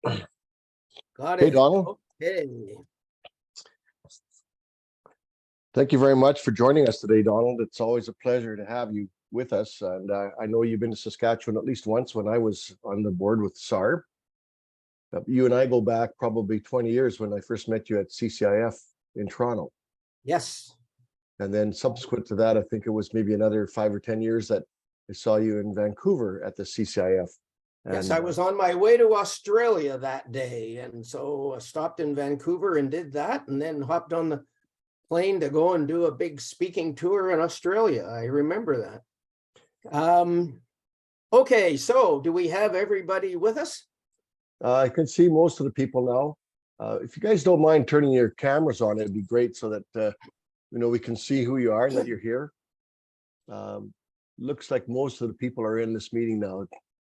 Got Hey, it. Donald. Okay. Thank you very much for joining us today, Donald. It's always a pleasure to have you with us. And I know you've been to Saskatchewan at least once when I was on the board with SAR. You and I go back probably 20 years when I first met you at CCIF in Toronto. Yes. And then subsequent to that, I think it was maybe another 5 or 10 years that I saw you in Vancouver at the CCIF. Yes, And I was on my way to Australia that day. And so I stopped in Vancouver and did that, and then hopped on the plane to go and do a big speaking tour in Australia. I remember that. Okay, so do we have everybody with us? I can see most of the people now. If you guys don't mind turning your cameras on, it'd be great so that we can see who you are and that you're here. Looks like most of the people are in this meeting now,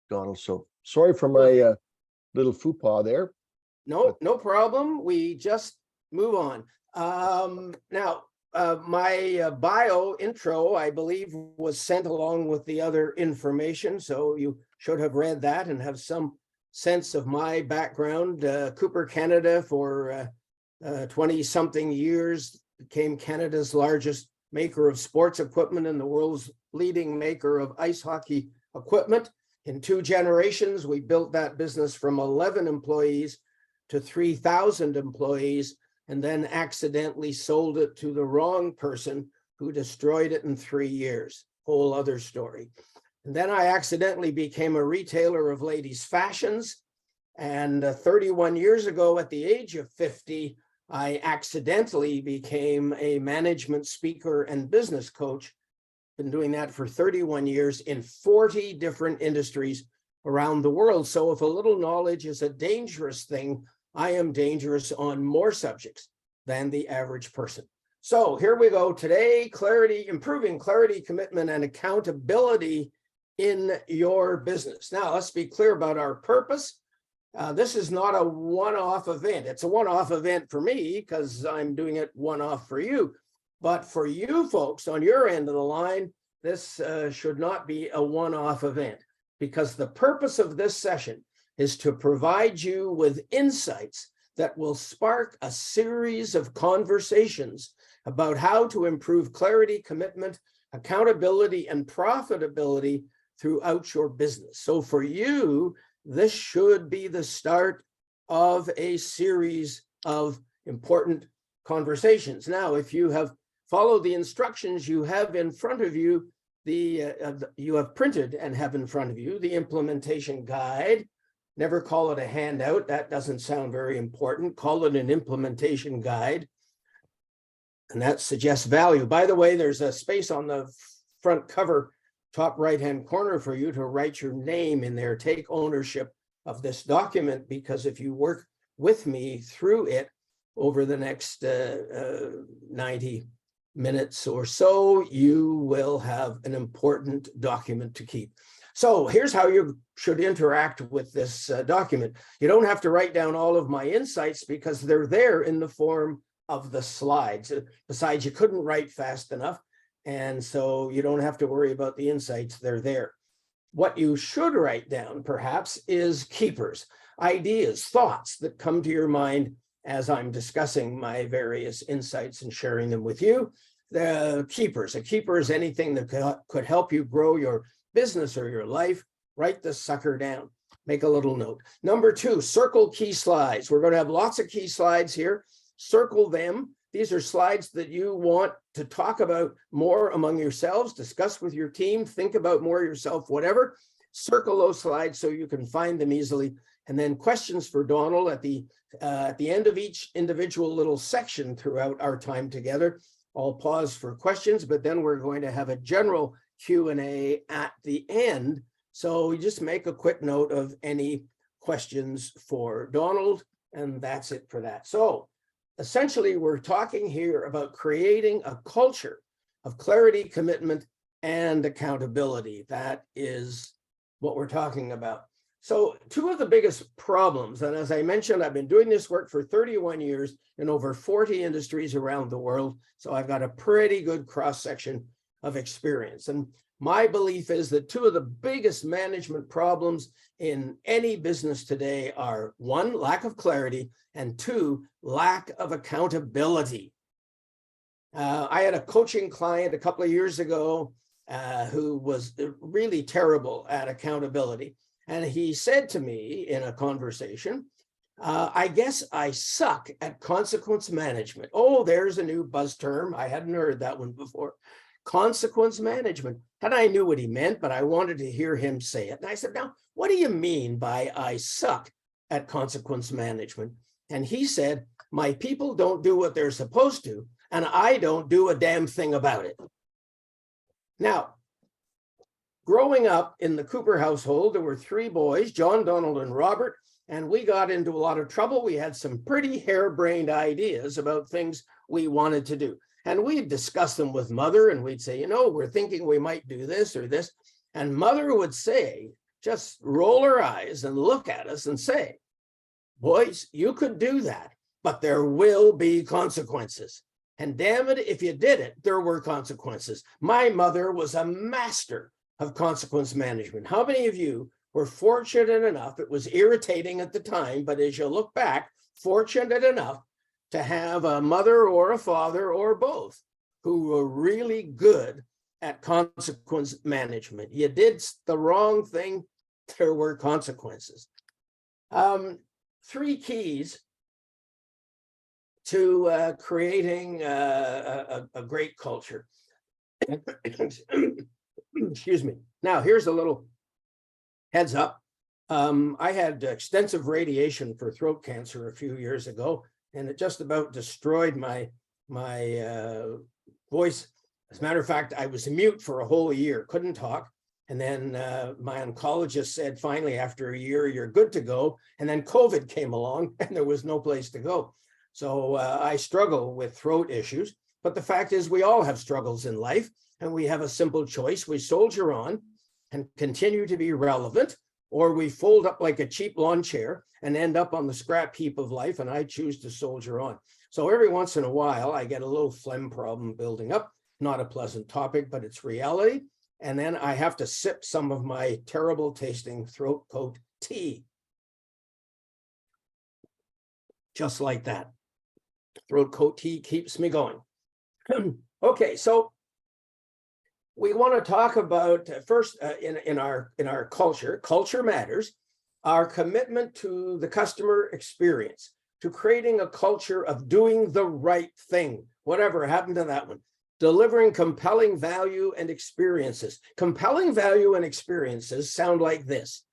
Donald. So sorry for my little faux pas there. No problem. We just move on. Now, my bio intro, I believe, was sent along with the other information. So you should have read that and have some sense of my background. Cooper, Canada for 20-something years, became Canada's largest maker of sports equipment and the world's leading maker of ice hockey equipment. In 2 generations, we built that business from 11 employees to 3,000 employees, and then accidentally sold it to the wrong person who destroyed it in 3 years. Whole other story. And then I accidentally became a retailer of ladies' fashions. And 31 years ago, at the age of 50, I accidentally became a management speaker and business coach. Been doing that for 31 years in 40 different industries around the world. So if a little knowledge is a dangerous thing, I am dangerous on more subjects than the average person. So here we go. Today, improving clarity, commitment, and accountability in your business. Now, let's be clear about our purpose. This is not a one-off event. It's a one-off event for me because I'm doing it one-off for you. But for you folks on your end of the line, this should not be a one-off event, because the purpose of this session is to provide you with insights that will spark a series of conversations about how to improve clarity, commitment, accountability, and profitability throughout your business. So for you, this should be the start of a series of important conversations. Now, if you have followed the instructions, you have in front of you you have printed and have in front of you the implementation guide. Never call it a handout. That doesn't sound very important. Call it an implementation guide. And that suggests value. By the way, there's a space on the front cover, top right-hand corner, for you to write your name in there. Take ownership of this document, because if you work with me through it over the next 90 minutes or so, you will have an important document to keep. So here's how you should interact with this document. You don't have to write down all of my insights because they're there in the form of the slides. Besides, you couldn't write fast enough, and so you don't have to worry about the insights. They're there. What you should write down, perhaps, is keepers, ideas, thoughts that come to your mind as I'm discussing my various insights and sharing them with you. The keepers. A keeper is anything that could help you grow your business or your life. Write the sucker down. Make a little note. Number 2, circle key slides. We're going to have lots of key slides here. Circle them. These are slides that you want to talk about more among yourselves, discuss with your team, think about more yourself, whatever. Circle those slides so you can find them easily. And then questions for Donald at the end of each individual little section throughout our time together. I'll pause for questions, but then we're going to have a general Q&A at the end. So you just make a quick note of any questions for Donald, and that's it for that. So essentially, we're talking here about creating a culture of clarity, commitment, and accountability. That is what we're talking about. So 2 of the biggest problems, and as I mentioned, I've been doing this work for 31 years in over 40 industries around the world. So I've got a pretty good cross-section of experience. And My belief is that two of the biggest management problems in any business today are one, lack of clarity, and two, lack of accountability. I had a coaching client a couple of years ago who was really terrible at accountability. And he said to me in a conversation, I guess I suck at consequence management. Oh, there's a new buzz term. I hadn't heard that one before. Consequence management. And I knew what he meant, but I wanted to hear him say it. And I said, now, what do you mean by I suck at consequence management? And he said, my people don't do what they're supposed to, and I don't do a damn thing about it. Now, growing up in the Cooper household, there were three boys, John, Donald, and Robert, and we got into a lot of trouble. We had some pretty harebrained ideas about things we wanted to do. And we'd discuss them with Mother, and we'd say, you know, we're thinking we might do this or this. And Mother would say, just roll her eyes and look at us and say, boys, you could do that, but there will be consequences. And damn it, if you did it, there were consequences. My mother was a master of consequence management. How many of you were fortunate enough, it was irritating at the time, but as you look back, fortunate enough to have a mother or a father or both who were really good at consequence management? You did the wrong thing, there were consequences. Three keys to creating a great culture. Excuse me. Now, here's a little heads up. I had extensive radiation for throat cancer a few years ago, and it just about destroyed my voice. As a matter of fact, I was mute for a whole year, couldn't talk. And then my oncologist said, finally, after a year, you're good to go. And then COVID came along and there was no place to go. So I struggle with throat issues. But the fact is, we all have struggles in life, and we have a simple choice. We soldier on and continue to be relevant, or we fold up like a cheap lawn chair and end up on the scrap heap of life, and I choose to soldier on. So every once in a while, I get a little phlegm problem building up. Not a pleasant topic, but it's reality. And then I have to sip some of my terrible tasting throat coat tea. Just like that. Throat coat tea keeps me going. Okay, so we want to talk about first in our culture. Culture matters. Our commitment to the customer experience, to creating a culture of doing the right thing. Whatever happened to that one? Delivering compelling value and experiences. Compelling value and experiences sound like this.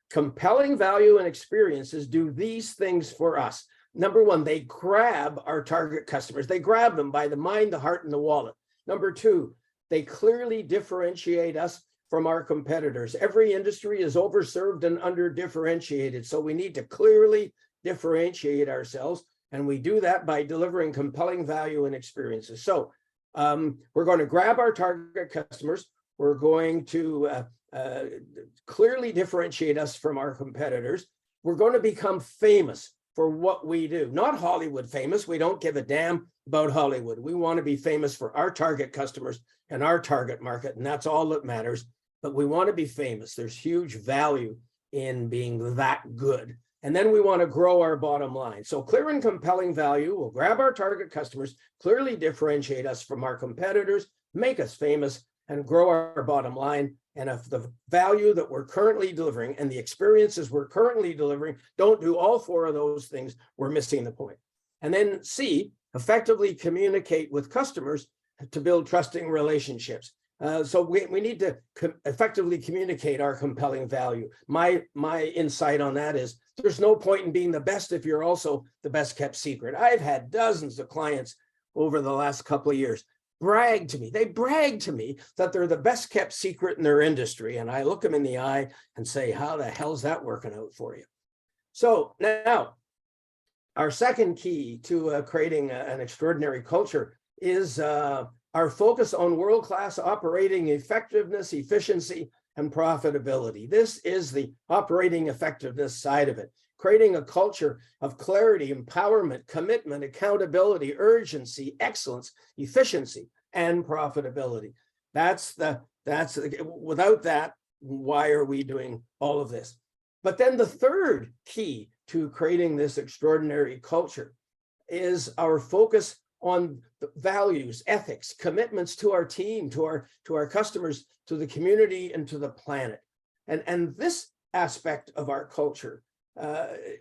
Compelling value and experiences do these things for us. Number one, they grab our target customers. They grab them by the mind, the heart, and the wallet. Number two, they clearly differentiate us from our competitors. Every industry is overserved and under-differentiated, so we need to clearly differentiate ourselves, and we do that by delivering compelling value and experiences. So we're going to grab our target customers. We're going to clearly differentiate us from our competitors. We're going to become famous for what we do. Not Hollywood famous. We don't give a damn about Hollywood. We want to be famous for our target customers and our target market, and that's all that matters. But we want to be famous. There's huge value in being that good. And then we want to grow our bottom line. So clear and compelling value will grab our target customers, clearly differentiate us from our competitors, make us famous, and grow our bottom line. And if the value that we're currently delivering and the experiences we're currently delivering don't do all four of those things, we're missing the point. And then C, effectively communicate with customers to build trusting relationships. So we need to effectively communicate our compelling value. My insight on that is there's no point in being the best if you're also the best kept secret. I've had dozens of clients over the last couple of years brag to me. They brag to me that they're the best kept secret in their industry. And I look them in the eye and say, how the hell's that working out for you? So now, our second key to creating an extraordinary culture is our focus on world-class operating effectiveness, efficiency, and profitability. This is the operating effectiveness side of it. Creating a culture of clarity, empowerment, commitment, accountability, urgency, excellence, efficiency, and profitability. That's the That's without that, why are we doing all of this? But then the third key to creating this extraordinary culture is our focus on the values, ethics, commitments to our team, to our customers, to the community, and to the planet. And this aspect of our culture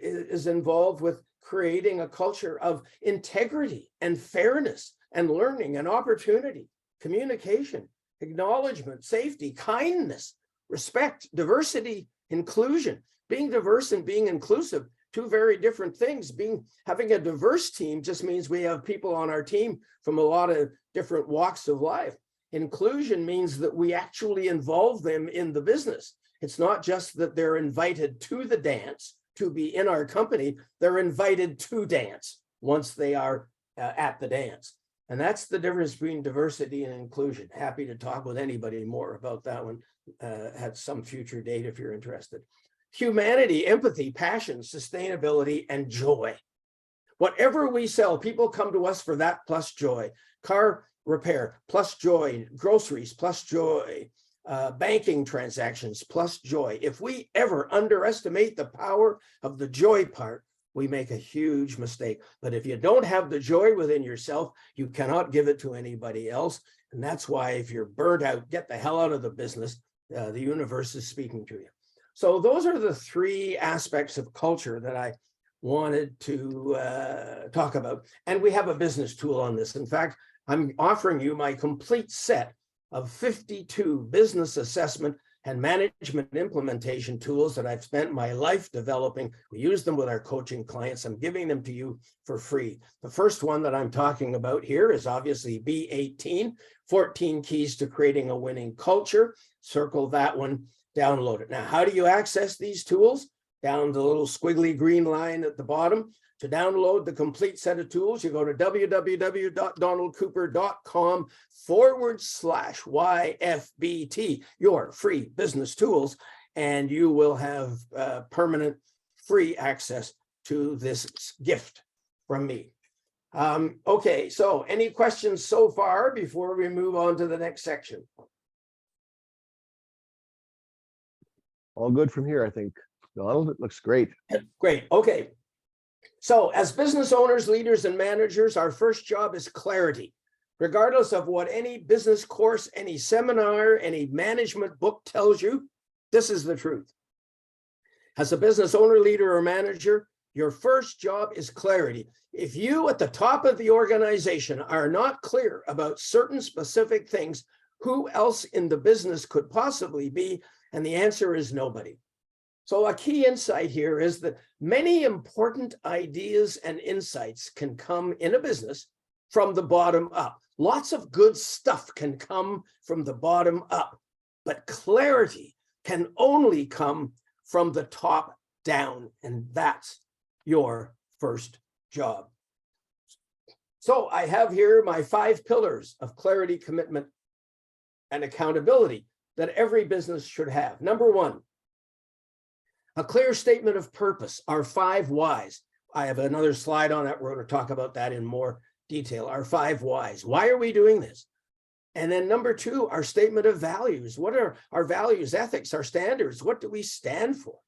is involved with creating a culture of integrity and fairness and learning and opportunity, communication, acknowledgement, safety, kindness, respect, diversity, inclusion. Being diverse and being inclusive, two very different things. Having a diverse team just means we have people on our team from a lot of different walks of life. Inclusion means that we actually involve them in the business. It's not just that they're invited to the dance to be in our company, they're invited to dance once they are at the dance. And that's the difference between diversity and inclusion. Happy to talk with anybody more about that one at some future date if you're interested. Humanity, empathy, passion, sustainability, and joy. Whatever we sell, people come to us for that plus joy. Car repair plus joy, groceries plus joy, banking transactions plus joy. If we ever underestimate the power of the joy part, we make a huge mistake. But if you don't have the joy within yourself, you cannot give it to anybody else. And that's why if you're burnt out, get the hell out of the business. The universe is speaking to you. So those are the three aspects of culture that I wanted to talk about. And we have a business tool on this. In fact, I'm offering you my complete set of 52 business assessment and management implementation tools that I've spent my life developing. We use them with our coaching clients. I'm giving them to you for free. The first one that I'm talking about here is obviously B18, 14 keys to creating a winning culture. Circle that one, download it. Now, how do you access these tools? Down the little squiggly green line at the bottom. To download the complete set of tools, you go to www.donaldcooper.com/YFBT, your free business tools, and you will have permanent free access to this gift from me. Okay, so any questions so far before we move on to the next section? All good from here, I think. Donald, it looks great. Great. Okay. So as business owners, leaders, and managers, our first job is clarity. Regardless of what any business course, any seminar, any management book tells you, this is the truth. As a business owner, leader, or manager, your first job is clarity. If you at the top of the organization are not clear about certain specific things, who else in the business could possibly be? And the answer is nobody. So a key insight here is that many important ideas and insights can come in a business from the bottom up. Lots of good stuff can come from the bottom up, but clarity can only come from the top down, and that's your first job. So I have here my 5 pillars of clarity, commitment, and accountability that every business should have. Number 1, a clear statement of purpose, our 5 whys. I have another slide on that. We're going to talk about that in more detail. Our 5 whys. Why are we doing this? And then number 2, our statement of values. What are our values, ethics, our standards? What do we stand for?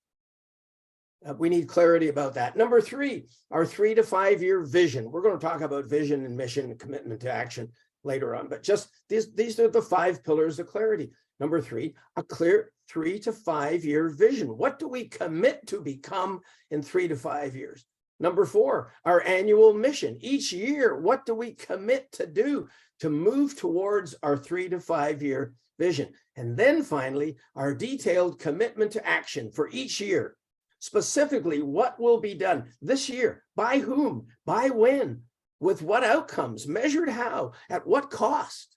We need clarity about that. Number 3, our 3 to 5 year vision. We're going to talk about vision and mission and commitment to action later on, but just these are the 5 pillars of clarity. Number 3, a clear 3 to 5 year vision. What do we commit to become in 3 to 5 years? Number 4, our annual mission. Each year, what do we commit to do to move towards our 3 to 5 year vision? And then finally, our detailed commitment to action for each year. Specifically, what will be done this year? By whom? By when? With what outcomes? Measured how? At what cost?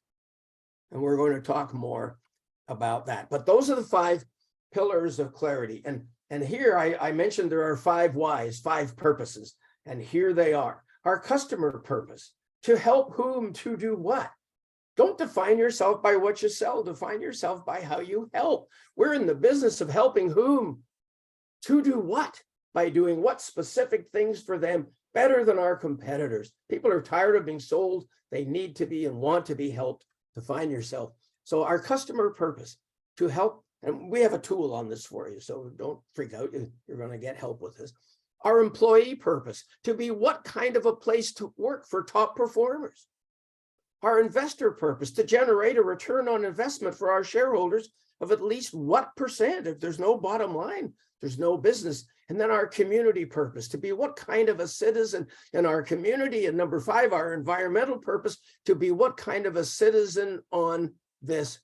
And we're going to talk more about that. But those are the 5 pillars of clarity. And here I mentioned there are 5 whys, 5 purposes. And here they are. Our customer purpose, to help whom to do what? Don't define yourself by what you sell. Define yourself by how you help. We're in the business of helping whom to do what? By doing what specific things for them better than our competitors. People are tired of being sold. They need to be and want to be helped. Define yourself. So our customer purpose to help, and we have a tool on this for you, so don't freak out. You're going to get help with this. Our employee purpose to be what kind of a place to work for top performers. Our investor purpose to generate a return on investment for our shareholders of at least what percent. If there's no bottom line, there's no business. And then our community purpose to be what kind of a citizen in our community. And number 5, our environmental purpose to be what kind of a citizen on this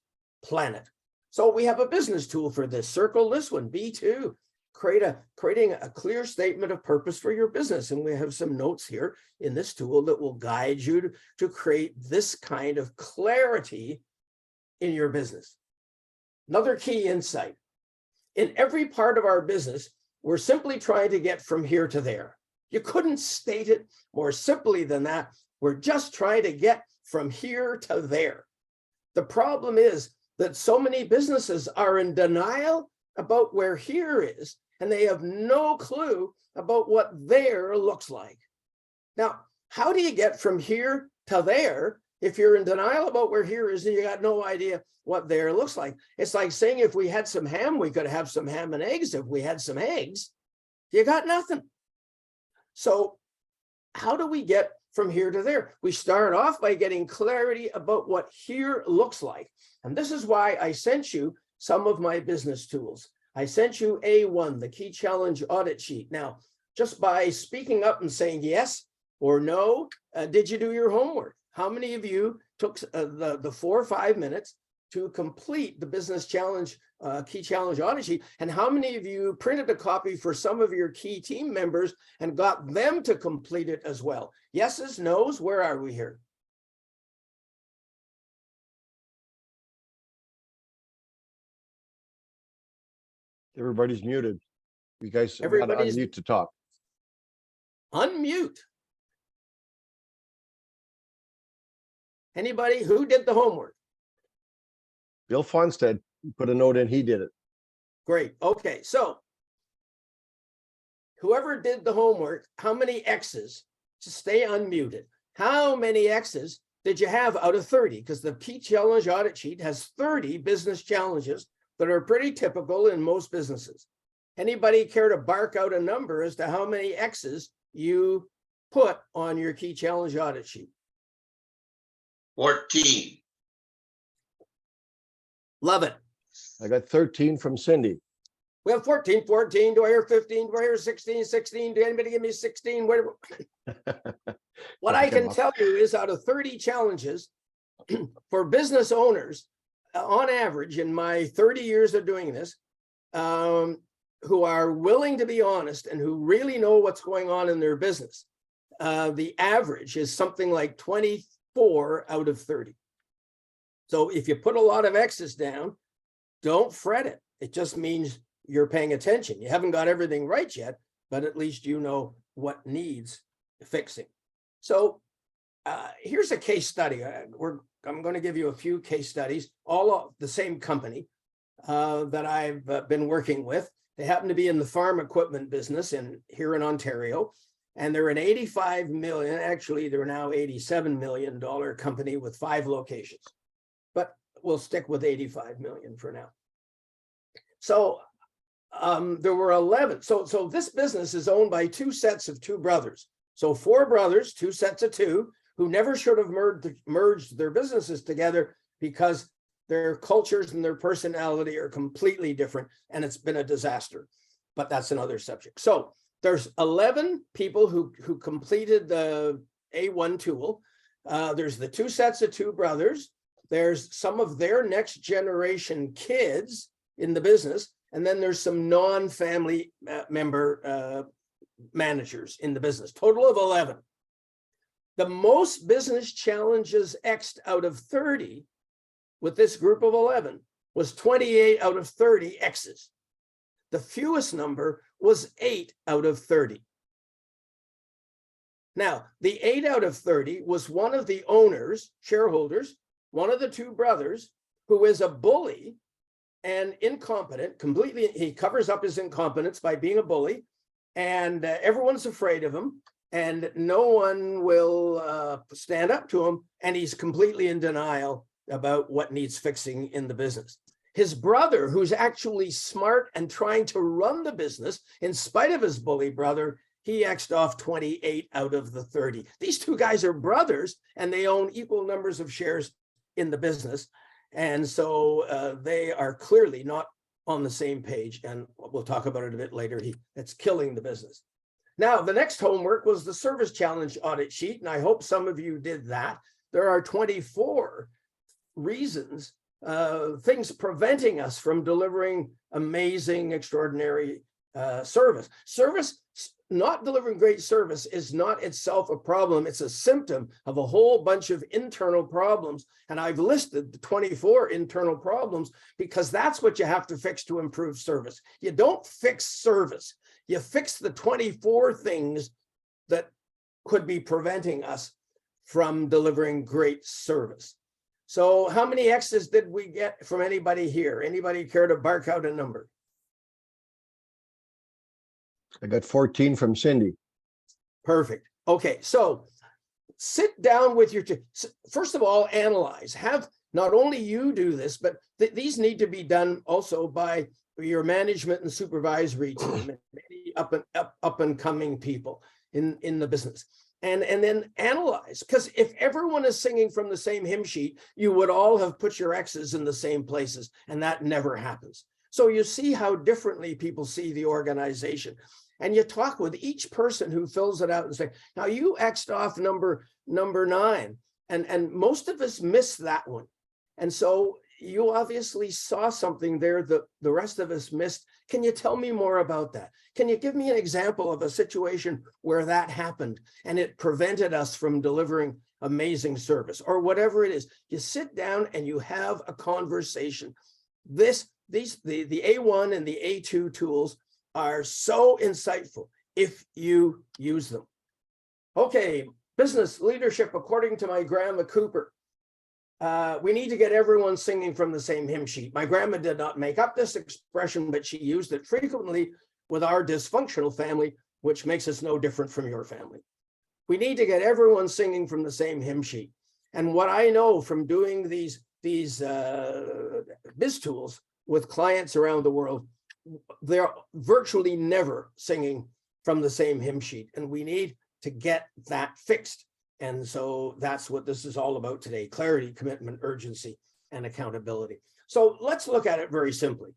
planet. So we have a business tool for this. Circle this one, B2. Creating a clear statement of purpose for your business. And we have some notes here in this tool that will guide you to create this kind of clarity in your business. Another key insight. In every part of our business, we're simply trying to get from here to there. You couldn't state it more simply than that. We're just trying to get from here to there. The problem is that so many businesses are in denial about where here is, and they have no clue about what there looks like. Now, how do you get from here to there if you're in denial about where here is and you got no idea what there looks like? It's like saying if we had some ham, we could have some ham and eggs. If we had some eggs, you got nothing. So how do we get from here to there? We start off by getting clarity about what here looks like. And this is why I sent you some of my business tools. I sent you A1, the key challenge audit sheet. Now, just by speaking up and saying yes or no, did you do your homework? How many of you took the 4 or 5 minutes to complete the business challenge, key challenge audit sheet? And how many of you printed a copy for some of your key team members and got them to complete it as well? Yeses, nos, where are we here? Everybody's muted. You guys got to Everybody's unmute to talk. unmute. Anybody who did the homework? Bill Fonstead put a note in, he did it. Great. Okay, so whoever did the homework, how many X's? Just stay unmuted. How many X's did you have out of 30? Because the key challenge audit sheet has 30 business challenges that are pretty typical in most businesses. Anybody care to bark out a number as to how many X's you put on your key challenge audit sheet? 14. Love it. I got 13 from Cindy. We have 14. Do I hear 15? Do I hear 16? 16? Did anybody give me 16? Whatever. What I can tell you is out of 30 challenges for business owners, on average, in my 30 years of doing this, who are willing to be honest and who really know what's going on in their business, the average is something like 24 out of 30. So if you put a lot of X's down, don't fret it. It just means you're paying attention. You haven't got everything right yet, but at least you know what needs fixing. So here's a case study. I'm going to give you a few case studies, all of the same company that I've been working with. They happen to be in the farm equipment business here in Ontario, and they're an 85 million, actually they're now $87 million company with 5 locations, but we'll stick with 85 million for now. So there were 11. So this business is owned by 2 sets of 2 brothers. So 4 brothers, 2 sets of 2, who never should have merged their businesses together because their cultures and their personality are completely different, and it's been a disaster. But that's another subject. So there's 11 people who completed the A1 tool. There's the 2 sets of 2 brothers. There's some of their next generation kids in the business, and then there's some non-family member managers in the business. Total of 11. The most business challenges X'd out of 30 with this group of 11 was 28 out of 30 X's. The fewest number was 8 out of 30. Now, the 8 out of 30 was one of the owners, shareholders, one of the 2 brothers, who is a bully and incompetent, completely. He covers up his incompetence by being a bully, and everyone's afraid of him, and no one will stand up to him, and he's completely in denial about what needs fixing in the business. His brother, who's actually smart and trying to run the business in spite of his bully brother, he X'd off 28 out of the 30. These two guys are brothers and they own equal numbers of shares in the business. And so they are clearly not on the same page. And we'll talk about it a bit later. That's killing the business. Now, the next homework was the service challenge audit sheet. And I hope some of you did that. There are 24 reasons, things preventing us from delivering amazing, extraordinary service. Not delivering great service is not itself a problem. It's a symptom of a whole bunch of internal problems. And I've listed the 24 internal problems because that's what you have to fix to improve service. You don't fix service. You fix the 24 things that could be preventing us from delivering great service. So how many X's did we get from anybody here? Anybody care to bark out a number? I got 14 from Cindy. Perfect. Okay, so sit down with your team. First of all, analyze. Have not only you do this, but these need to be done also by your management and supervisory team, and maybe up and coming people in the business. And then analyze, because if everyone is singing from the same hymn sheet, you would all have put your X's in the same places, and that never happens. So you see how differently people see the organization. And you talk with each person who fills it out and say, now you X'd off number 9, and most of us miss that one. And so you obviously saw something there that the rest of us missed. Can you tell me more about that? Can you give me an example of a situation where that happened and it prevented us from delivering amazing service or whatever it is? You sit down and you have a conversation. The A1 and the A2 tools are so insightful if you use them. Okay, business leadership according to my grandma Cooper. We need to get everyone singing from the same hymn sheet. My grandma did not make up this expression, but she used it frequently with our dysfunctional family, which makes us no different from your family. We need to get everyone singing from the same hymn sheet. And what I know from doing these biz tools with clients around the world, they're virtually never singing from the same hymn sheet. And we need to get that fixed. And so that's what this is all about today: clarity, commitment, urgency, and accountability. So let's look at it very simply.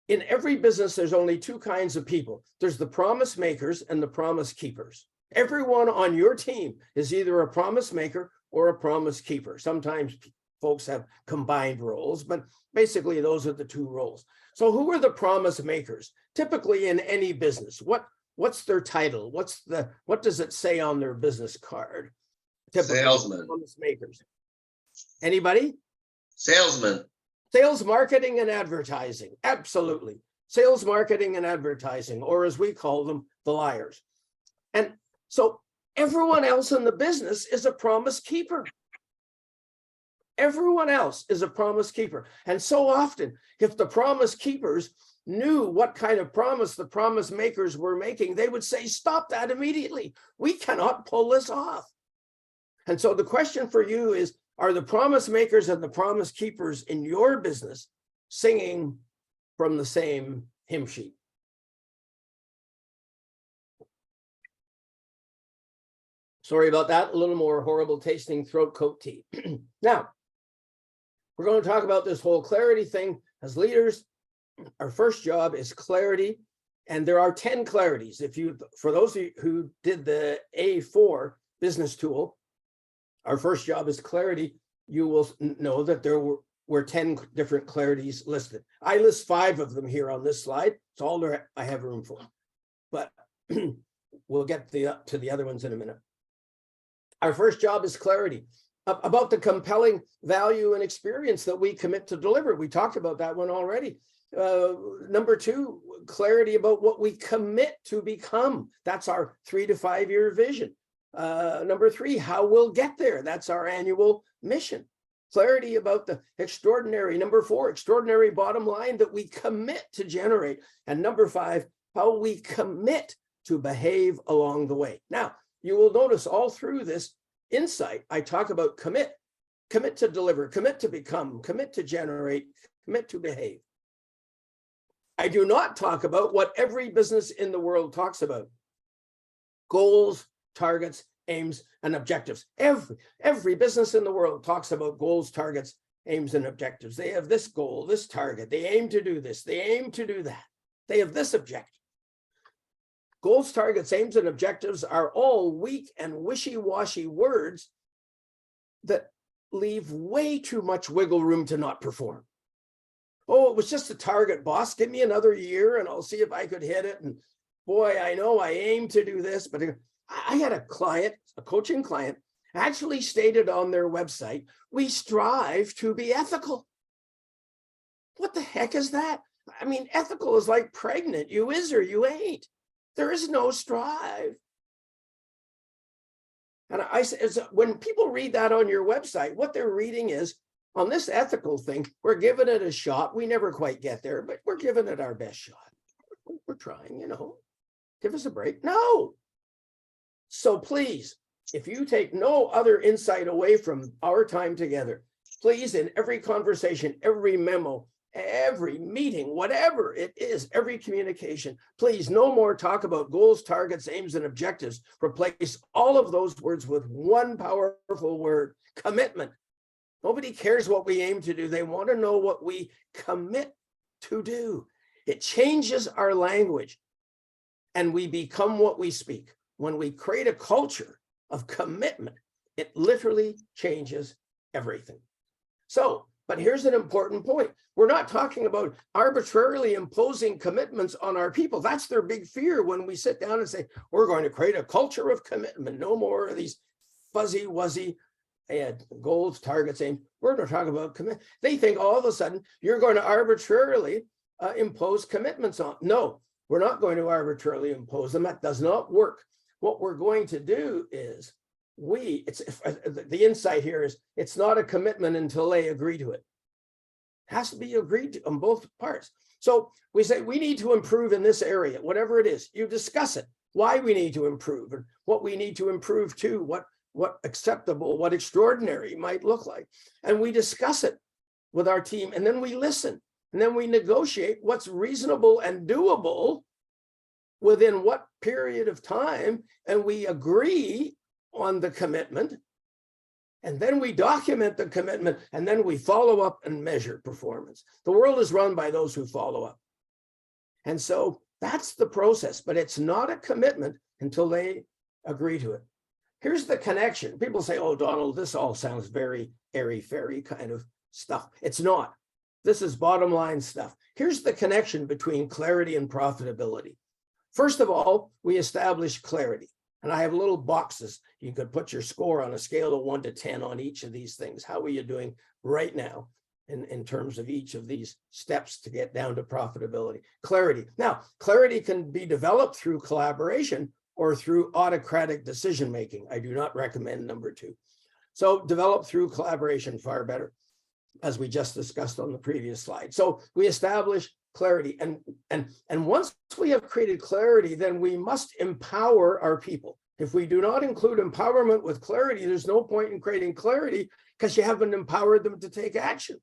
In every business, there's only two kinds of people. There's the promise makers and the promise keepers. Everyone on your team is either a promise maker or a promise keeper. Sometimes folks have combined roles, but basically those are the two roles. So who are the promise makers? Typically in any business, what's their title? What does it say on their business card? Typically, Salesman. promise makers. Anybody? Salesman. Sales, marketing, and advertising. Absolutely. Sales, marketing, and advertising, or as we call them, the liars. And so everyone else in the business is a promise keeper. Everyone else is a promise keeper. And so often, if the promise keepers knew what kind of promise the promise makers were making, they would say, stop that immediately. We cannot pull this off. And so the question for you is, are the promise makers and the promise keepers in your business singing from the same hymn sheet? Sorry about that, a little more horrible tasting throat coat tea. Now, we're going to talk about this whole clarity thing. As leaders, our first job is clarity, and there are 10 clarities. For those of you who did the A4 business tool, our first job is clarity. You will know that there were 10 different clarities listed. I list 5 of them here on this slide. It's all I have room for, but we'll get to the other ones in a minute. Our first job is clarity about the compelling value and experience that we commit to deliver. We talked about that one already. Number 2, clarity about what we commit to become. That's our 3 to 5 year vision. Number 3, how we'll get there. That's our annual mission. Clarity about the extraordinary. Number 4, extraordinary bottom line that we commit to generate. And number 5, how we commit to behave along the way. Now, you will notice all through this insight, I talk about commit, commit to deliver, commit to become, commit to generate, commit to behave. I do not talk about what every business in the world talks about: goals, targets, aims, and objectives. Every business in the world talks about goals, targets, aims, and objectives. They have this goal, this target. They aim to do this. They aim to do that. They have this objective. Goals, targets, aims, and objectives are all weak and wishy-washy words that leave way too much wiggle room to not perform. Oh, it was just a target, boss. Give me another year and I'll see if I could hit it. And boy, I know I aim to do this, but I had a client, a coaching client, actually stated on their website, we strive to be ethical. What the heck is that? I mean, ethical is like pregnant. You is or you ain't. There is no strive. And I said, when people read that on your website, what they're reading is, on this ethical thing, we're giving it a shot. We never quite get there, but we're giving it our best shot. We're trying, you know, give us a break. No. So please, if you take no other insight away from our time together, please, in every conversation, every memo, every meeting, whatever it is, every communication, please, no more talk about goals, targets, aims, and objectives. Replace all of those words with one powerful word: commitment. Nobody cares what we aim to do. They want to know what we commit to do. It changes our language and we become what we speak. When we create a culture of commitment, it literally changes everything. So, but here's an important point. We're not talking about arbitrarily imposing commitments on our people. That's their big fear when we sit down and say, we're going to create a culture of commitment. No more of these fuzzy, wuzzy goals, targets, aim. We're going to talk about commit. They think all of a sudden you're going to arbitrarily impose commitments on. No, we're not going to arbitrarily impose them. That does not work. What we're going to do is the insight here is it's not a commitment until they agree to it. It has to be agreed to on both parts. So we say we need to improve in this area, whatever it is. You discuss it, why we need to improve and what we need to improve to, what acceptable, what extraordinary might look like. And we discuss it with our team, and then we listen, and then we negotiate what's reasonable and doable within what period of time, and we agree on the commitment, and then we document the commitment, and then we follow up and measure performance. The world is run by those who follow up. And so that's the process, but it's not a commitment until they agree to it. Here's the connection. People say, oh, Donald, this all sounds very airy-fairy kind of stuff. It's not. This is bottom line stuff. Here's the connection between clarity and profitability. First of all, we establish clarity. And I have little boxes. You could put your score on a scale of 1 to 10 on each of these things. How are you doing right now in terms of each of these steps to get down to profitability? Clarity. Now, clarity can be developed through collaboration or through autocratic decision-making. I do not recommend number 2. So develop through collaboration, far better, as we just discussed on the previous slide. So we establish clarity. And once we have created clarity, then we must empower our people. If we do not include empowerment with clarity, there's no point in creating clarity because you haven't empowered them to take action.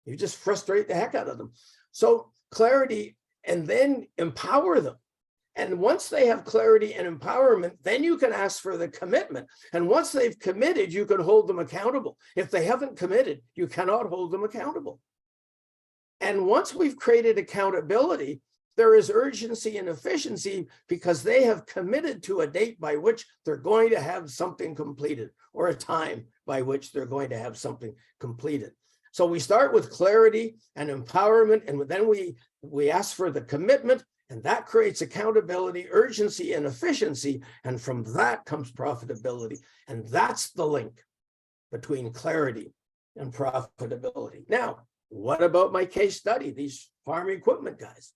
You just frustrate the heck out of them. So clarity, and then empower them. And once they have clarity and empowerment, then you can ask for the commitment. And once they've committed, you can hold them accountable. If they haven't committed, you cannot hold them accountable. And once we've created accountability, there is urgency and efficiency because they have committed to a date by which they're going to have something completed, or a time by which they're going to have something completed. So we start with clarity and empowerment, and then we ask for the commitment, and that creates accountability, urgency, and efficiency. And from that comes profitability. And that's the link between clarity and profitability. Now, what about my case study, these farm equipment guys?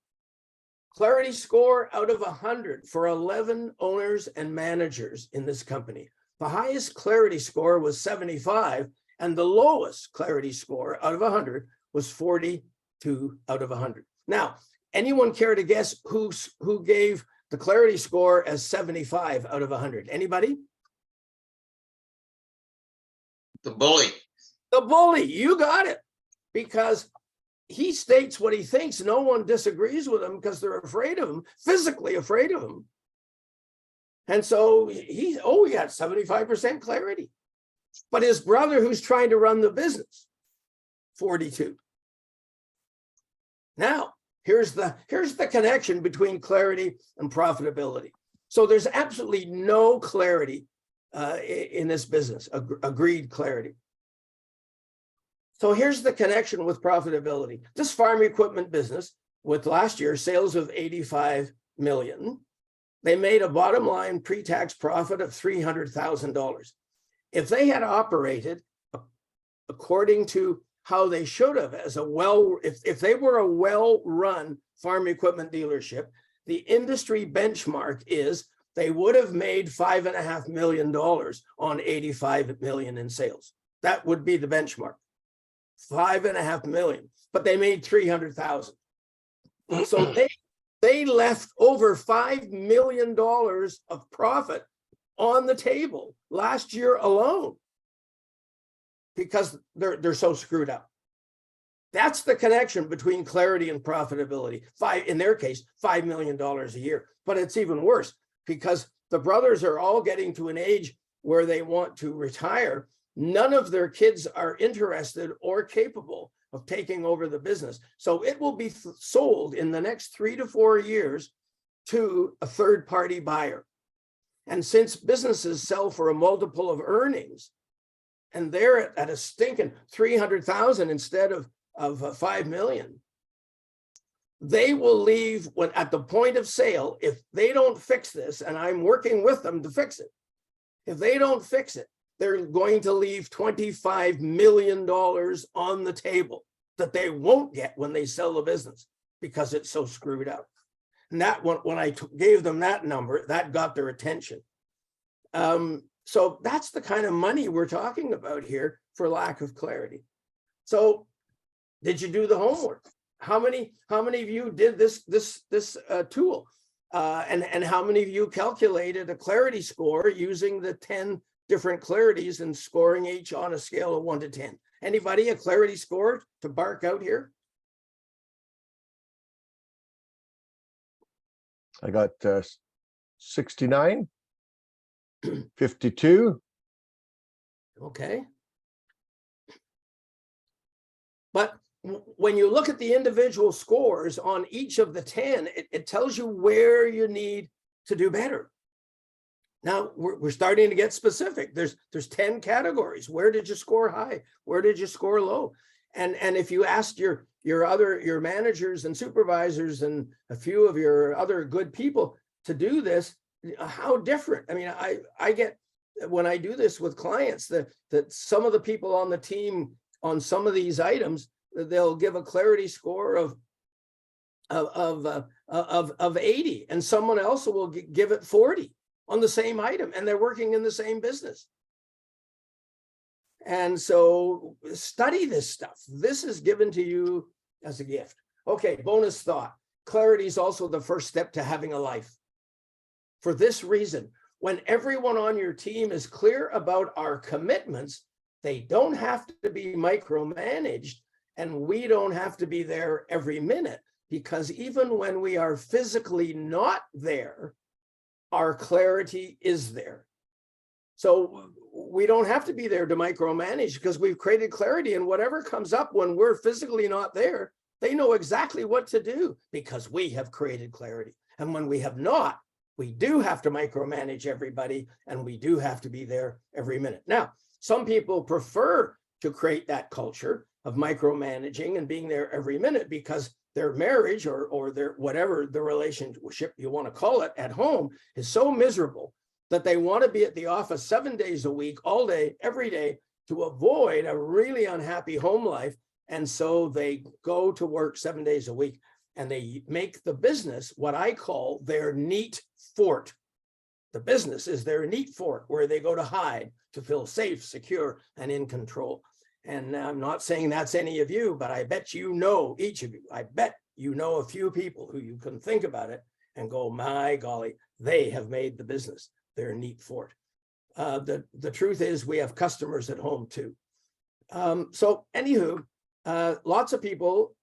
Clarity score out of 100 for 11 owners and managers in this company. The highest clarity score was 75, and the lowest clarity score out of 100 was 42 out of 100. Now, anyone care to guess who gave the clarity score as 75 out of 100? Anybody? The bully. The bully, you got it. Because he states what he thinks. No one disagrees with him because they're afraid of him, physically afraid of him. And so we got 75% clarity. But his brother, who's trying to run the business, 42. Now, here's the connection between clarity and profitability. So there's absolutely no clarity in this business, agreed clarity. So here's the connection with profitability. This farm equipment business, with last year sales of 85 million, they made a bottom line pre-tax profit of $300,000. If they had operated according to how they should have, as if they were a well-run farm equipment dealership, the industry benchmark is they would have made $5.5 million on 85 million in sales. That would be the benchmark. 5.5 million, but they made 300,000. So they left over $5 million of profit on the table last year alone because they're so screwed up. That's the connection between clarity and profitability. In their case, $5 million a year. But it's even worse because the brothers are all getting to an age where they want to retire. None of their kids are interested or capable of taking over the business. So it will be sold in the next 3 to 4 years to a third-party buyer. And since businesses sell for a multiple of earnings, and they're at a stinking 300,000 instead of 5 million, they will leave at the point of sale if they don't fix this, and I'm working with them to fix it. If they don't fix it, they're going to leave $25 million on the table that they won't get when they sell the business because it's so screwed up. And that when I gave them that number, that got their attention. So that's the kind of money we're talking about here for lack of clarity. So did you do the homework? How many of you did this tool? And how many of you calculated a clarity score using the 10 different clarities and scoring each on a scale of 1 to 10? Anybody a clarity score to bark out here? I got 69, 52. Okay. But when you look at the individual scores on each of the 10, it tells you where you need to do better. Now we're starting to get specific. There's 10 categories. Where did you score high? Where did you score low? And if you asked your managers and supervisors and a few of your other good people to do this, how different? I mean, I get when I do this with clients that some of the people on the team on some of these items, they'll give a clarity score of 80, and someone else will give it 40 on the same item, and they're working in the same business. And so study this stuff. This is given to you as a gift. Okay, bonus thought. Clarity is also the first step to having a life. For this reason, when everyone on your team is clear about our commitments, they don't have to be micromanaged, and we don't have to be there every minute, because even when we are physically not there, our clarity is there. So we don't have to be there to micromanage because we've created clarity, and whatever comes up when we're physically not there, they know exactly what to do because we have created clarity. And when we have not, we do have to micromanage everybody, and we do have to be there every minute. Now, some people prefer to create that culture of micromanaging and being there every minute because their marriage or their whatever the relationship you want to call it at home is so miserable that they want to be at the office 7 days a week, all day, every day, to avoid a really unhappy home life. And so they go to work 7 days a week, and they make the business what I call their neat fort. The business is their neat fort where they go to hide, to feel safe, secure, and in control. And I'm not saying that's any of you, but I bet you know, each of you, I bet you know a few people who you can think about it and go, my golly, they have made the business their neat fort. The truth is we have customers at home too. So anywho, lots of people,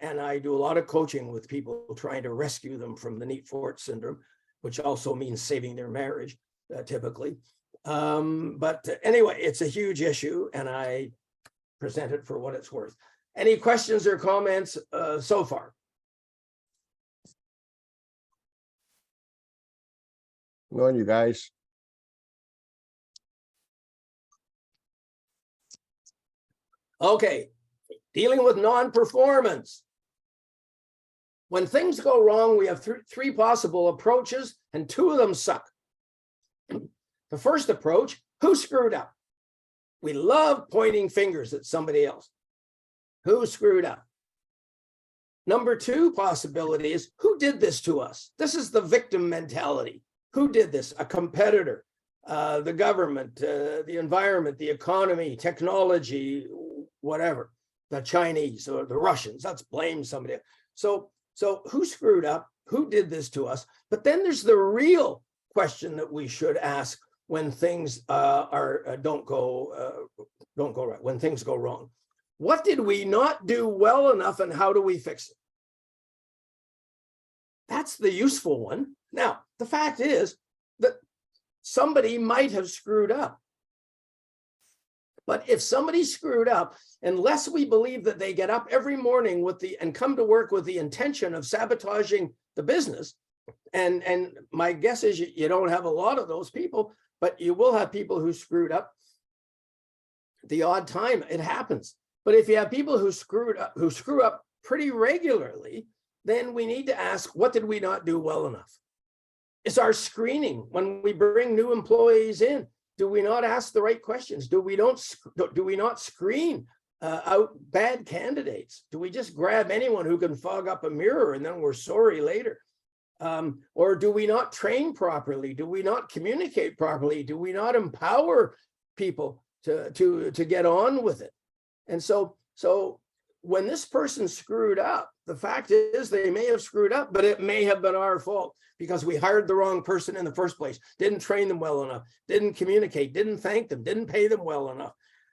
and I do a lot of coaching with people trying to rescue them from the neat fort syndrome, which also means saving their marriage, typically. But anyway, it's a huge issue, and I present it for what it's worth. Any questions or comments so far? Good on you guys. Okay, dealing with non-performance. When things go wrong, we have three possible approaches, and two of them suck. The first approach, who screwed up? We love pointing fingers at somebody else. Who screwed up? Number two possibility is, who did this to us? This is the victim mentality. Who did this? A competitor, the government, the environment, the economy, technology, whatever, the Chinese or the Russians. Let's blame somebody. So who screwed up? Who did this to us? But then there's the real question that we should ask when things don't go right, when things go wrong. What did we not do well enough, and how do we fix it? That's the useful one. Now, the fact is that somebody might have screwed up. But if somebody screwed up, unless we believe that they get up every morning and come to work with the intention of sabotaging the business, and my guess is you don't have a lot of those people, but you will have people who screwed up the odd time. It happens. But if you have people who screw up pretty regularly, then we need to ask, what did we not do well enough? Is our screening, when we bring new employees in, do we not ask the right questions? Do we not screen out bad candidates? Do we just grab anyone who can fog up a mirror and then we're sorry later? Or do we not train properly? Do we not communicate properly? Do we not empower people to get on with it? And so when this person screwed up, the fact is they may have screwed up, but it may have been our fault because we hired the wrong person in the first place, didn't train them well enough, didn't communicate, didn't thank them, didn't pay them well enough,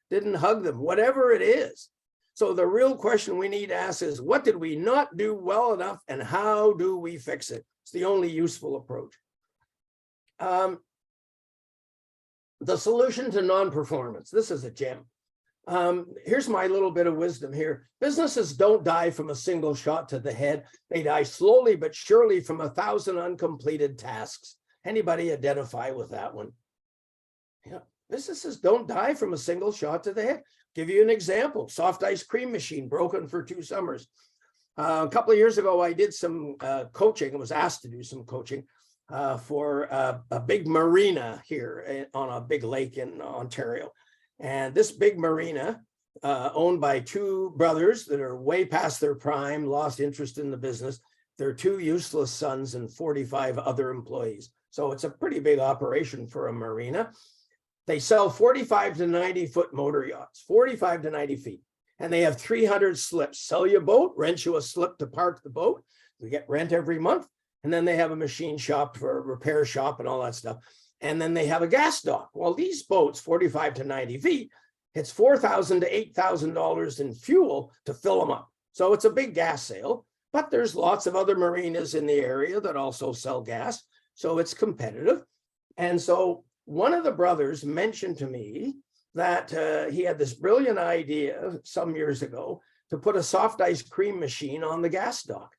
didn't hug them, whatever it is. So the real question we need to ask is, what did we not do well enough, and how do we fix it? It's the only useful approach. The solution to non-performance. This is a gem. Here's my little bit of wisdom here. Businesses don't die from a single shot to the head. They die slowly but surely from 1,000 uncompleted tasks. Anybody identify with that one? Yeah, businesses don't die from a single shot to the head. Give you an example. Soft ice cream machine broken for 2 summers. A couple of years ago, I did some coaching. I was asked to do some coaching for a big marina here on a big lake in Ontario. And this big marina, owned by 2 brothers that are way past their prime, lost interest in the business, their 2 useless sons and 45 other employees. So it's a pretty big operation for a marina. They sell 45 to 90 foot motor yachts, 45 to 90 feet. And they have 300 slips. Sell you a boat, rent you a slip to park the boat. We get rent every month. And then they have a machine shop for a repair shop and all that stuff. And then they have a gas dock. Well, these boats, 45 to 90 feet, it's $4,000 to $8,000 in fuel to fill them up. So it's a big gas sale, but there's lots of other marinas in the area that also sell gas. So it's competitive. And so one of the brothers mentioned to me that he had this brilliant idea some years ago to put a soft ice cream machine on the gas dock.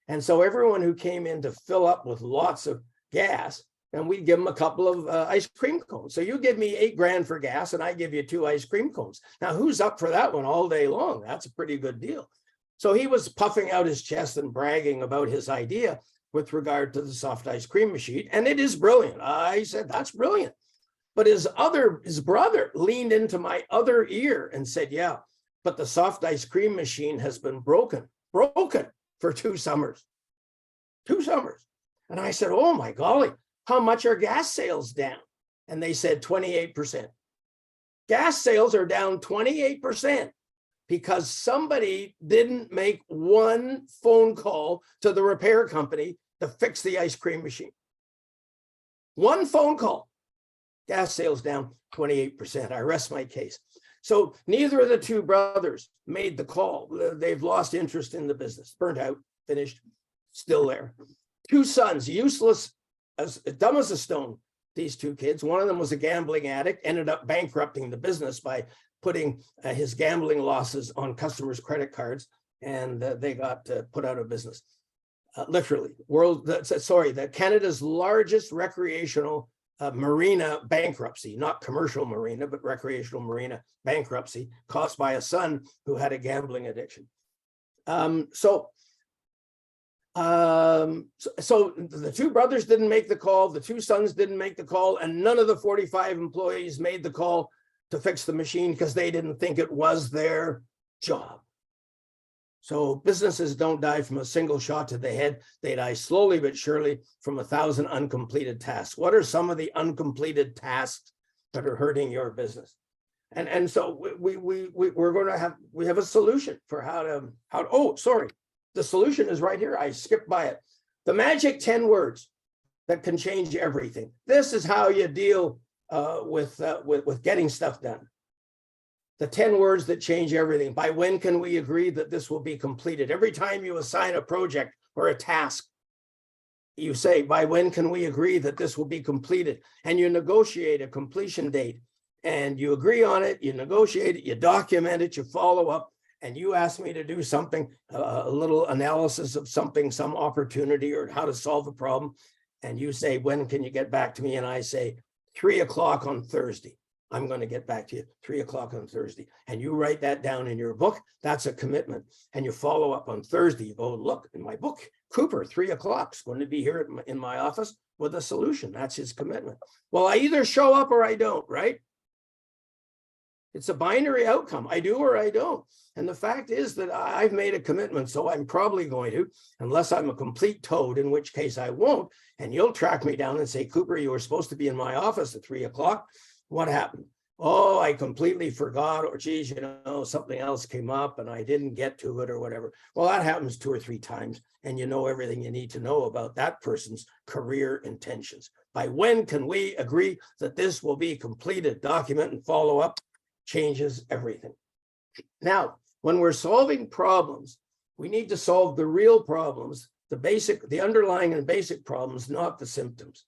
And so everyone who came in to fill up with lots of gas, and we'd give them a couple of ice cream cones. So you give me $8,000 for gas and I give you 2 ice cream cones. Now, who's up for that one all day long? That's a pretty good deal. So he was puffing out his chest and bragging about his idea with regard to the soft ice cream machine. And it is brilliant. I said, that's brilliant. But his brother leaned into my other ear and said, yeah, but the soft ice cream machine has been broken for 2 summers. 2 summers. And I said, oh my golly. How much are gas sales down? And they said 28%. Gas sales are down 28% because somebody didn't make one phone call to the repair company to fix the ice cream machine. One phone call. Gas sales down 28%. I rest my case. So neither of the two brothers made the call. They've lost interest in the business, burnt out, finished, still there. Two sons, useless, as dumb as a stone, these two kids. One of them was a gambling addict, ended up bankrupting the business by putting his gambling losses on customers' credit cards, and they got put out of business. Literally, Canada's largest recreational marina bankruptcy, not commercial marina, but recreational marina bankruptcy caused by a son who had a gambling addiction. So the two brothers didn't make the call, the two sons didn't make the call, and none of the 45 employees made the call to fix the machine because they didn't think it was their job. So businesses don't die from a single shot to the head. They die slowly but surely from 1,000 uncompleted tasks. What are some of the uncompleted tasks that are hurting your business? And so we're going to have a solution for the solution is right here. I skipped by it. The magic 10 words that can change everything. This is how you deal with getting stuff done. The 10 words that change everything. By when can we agree that this will be completed? Every time you assign a project or a task, you say, by when can we agree that this will be completed? And you negotiate a completion date, and you agree on it, you negotiate it, you document it, you follow up, and you ask me to do something, a little analysis of something, some opportunity or how to solve a problem. And you say, when can you get back to me? And I say, 3 o'clock on Thursday. I'm going to get back to you 3 o'clock on Thursday. And you write that down in your book. That's a commitment. And you follow up on Thursday. You go, look, in my book, Cooper, 3 o'clock is going to be here in my office with a solution. That's his commitment. Well, I either show up or I don't, right? It's a binary outcome. I do or I don't. And the fact is that I've made a commitment, so I'm probably going to, unless I'm a complete toad, in which case I won't. And you'll track me down and say, Cooper, you were supposed to be in my office at 3 o'clock. What happened? Oh, I completely forgot, or geez, something else came up and I didn't get to it or whatever. Well, that happens 2 or 3 times, and you know everything you need to know about that person's career intentions. By when can we agree that this will be completed? Document and follow up changes everything. Now, when we're solving problems, we need to solve the real problems, the underlying and basic problems, not the symptoms.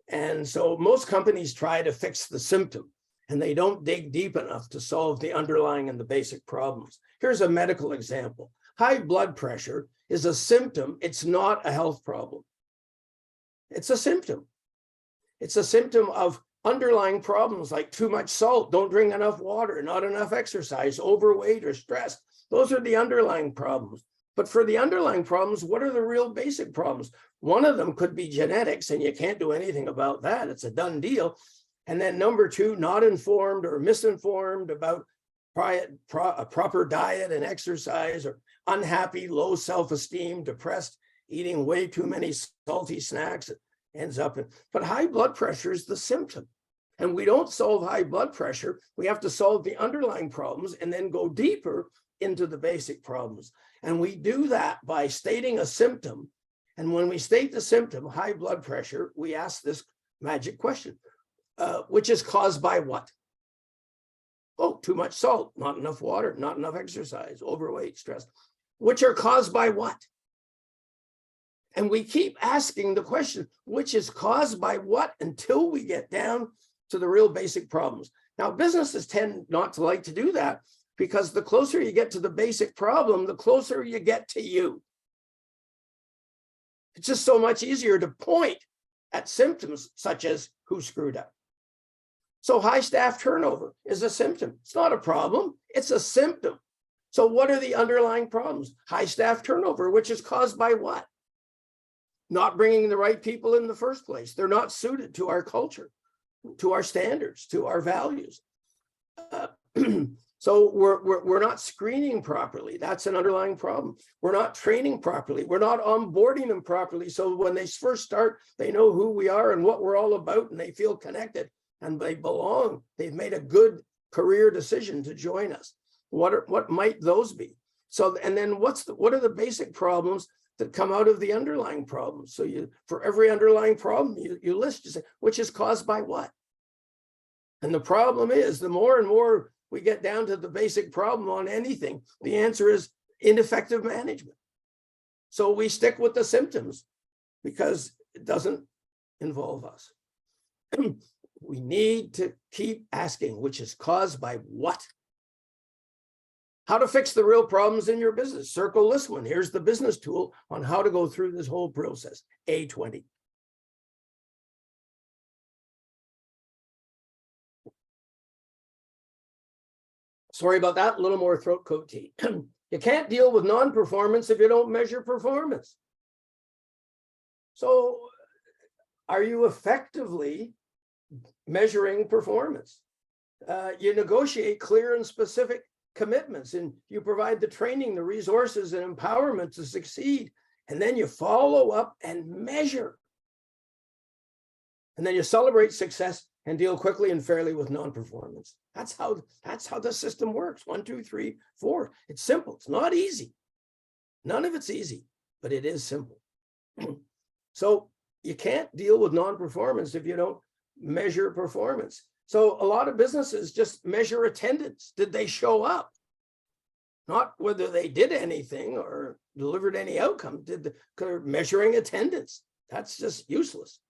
And so most companies try to fix the symptom, and they don't dig deep enough to solve the underlying and the basic problems. Here's a medical example. High blood pressure is a symptom. It's not a health problem. It's a symptom. It's a symptom of underlying problems like too much salt, don't drink enough water, not enough exercise, overweight or stress. Those are the underlying problems. But for the underlying problems, what are the real basic problems? One of them could be genetics, and you can't do anything about that. It's a done deal. And then number 2, not informed or misinformed about a proper diet and exercise, or unhappy, low self-esteem, depressed, eating way too many salty snacks. It ends up in, but high blood pressure is the symptom. And we don't solve high blood pressure. We have to solve the underlying problems and then go deeper into the basic problems. And we do that by stating a symptom. And when we state the symptom, high blood pressure, we ask this magic question, which is caused by what? Oh, too much salt, not enough water, not enough exercise, overweight, stress, which are caused by what? And we keep asking the question, which is caused by what, until we get down to the real basic problems. Now, businesses tend not to like to do that, because the closer you get to the basic problem, the closer you get to you. It's just so much easier to point at symptoms such as who screwed up. So high staff turnover is a symptom. It's not a problem, it's a symptom. So what are the underlying problems? High staff turnover, which is caused by what? Not bringing the right people in the first place. They're not suited to our culture, to our standards, to our values. So we're not screening properly. That's an underlying problem. We're not training properly. We're not onboarding them properly. So when they first start, they know who we are and what we're all about, and they feel connected and they belong. They've made a good career decision to join us. What might those be? So, and then what are the basic problems that come out of the underlying problems? So for every underlying problem, you list, you say, which is caused by what? And the problem is, the more and more we get down to the basic problem on anything, the answer is ineffective management. So we stick with the symptoms because it doesn't involve us. We need to keep asking, which is caused by what? How to fix the real problems in your business. Circle this one. Here's the business tool on how to go through this whole process. A20. Sorry about that, a little more throat coat tea. You can't deal with non-performance if you don't measure performance. So are you effectively measuring performance? You negotiate clear and specific commitments, and you provide the training, the resources, and empowerment to succeed. And then you follow up and measure. And then you celebrate success and deal quickly and fairly with non-performance. That's how the system works. 1, 2, 3, 4. It's simple. It's not easy. None of it's easy, but it is simple. So you can't deal with non-performance if you don't measure performance. So a lot of businesses just measure attendance. Did they show up? Not whether they did anything or delivered any outcome. They're measuring attendance. That's just useless.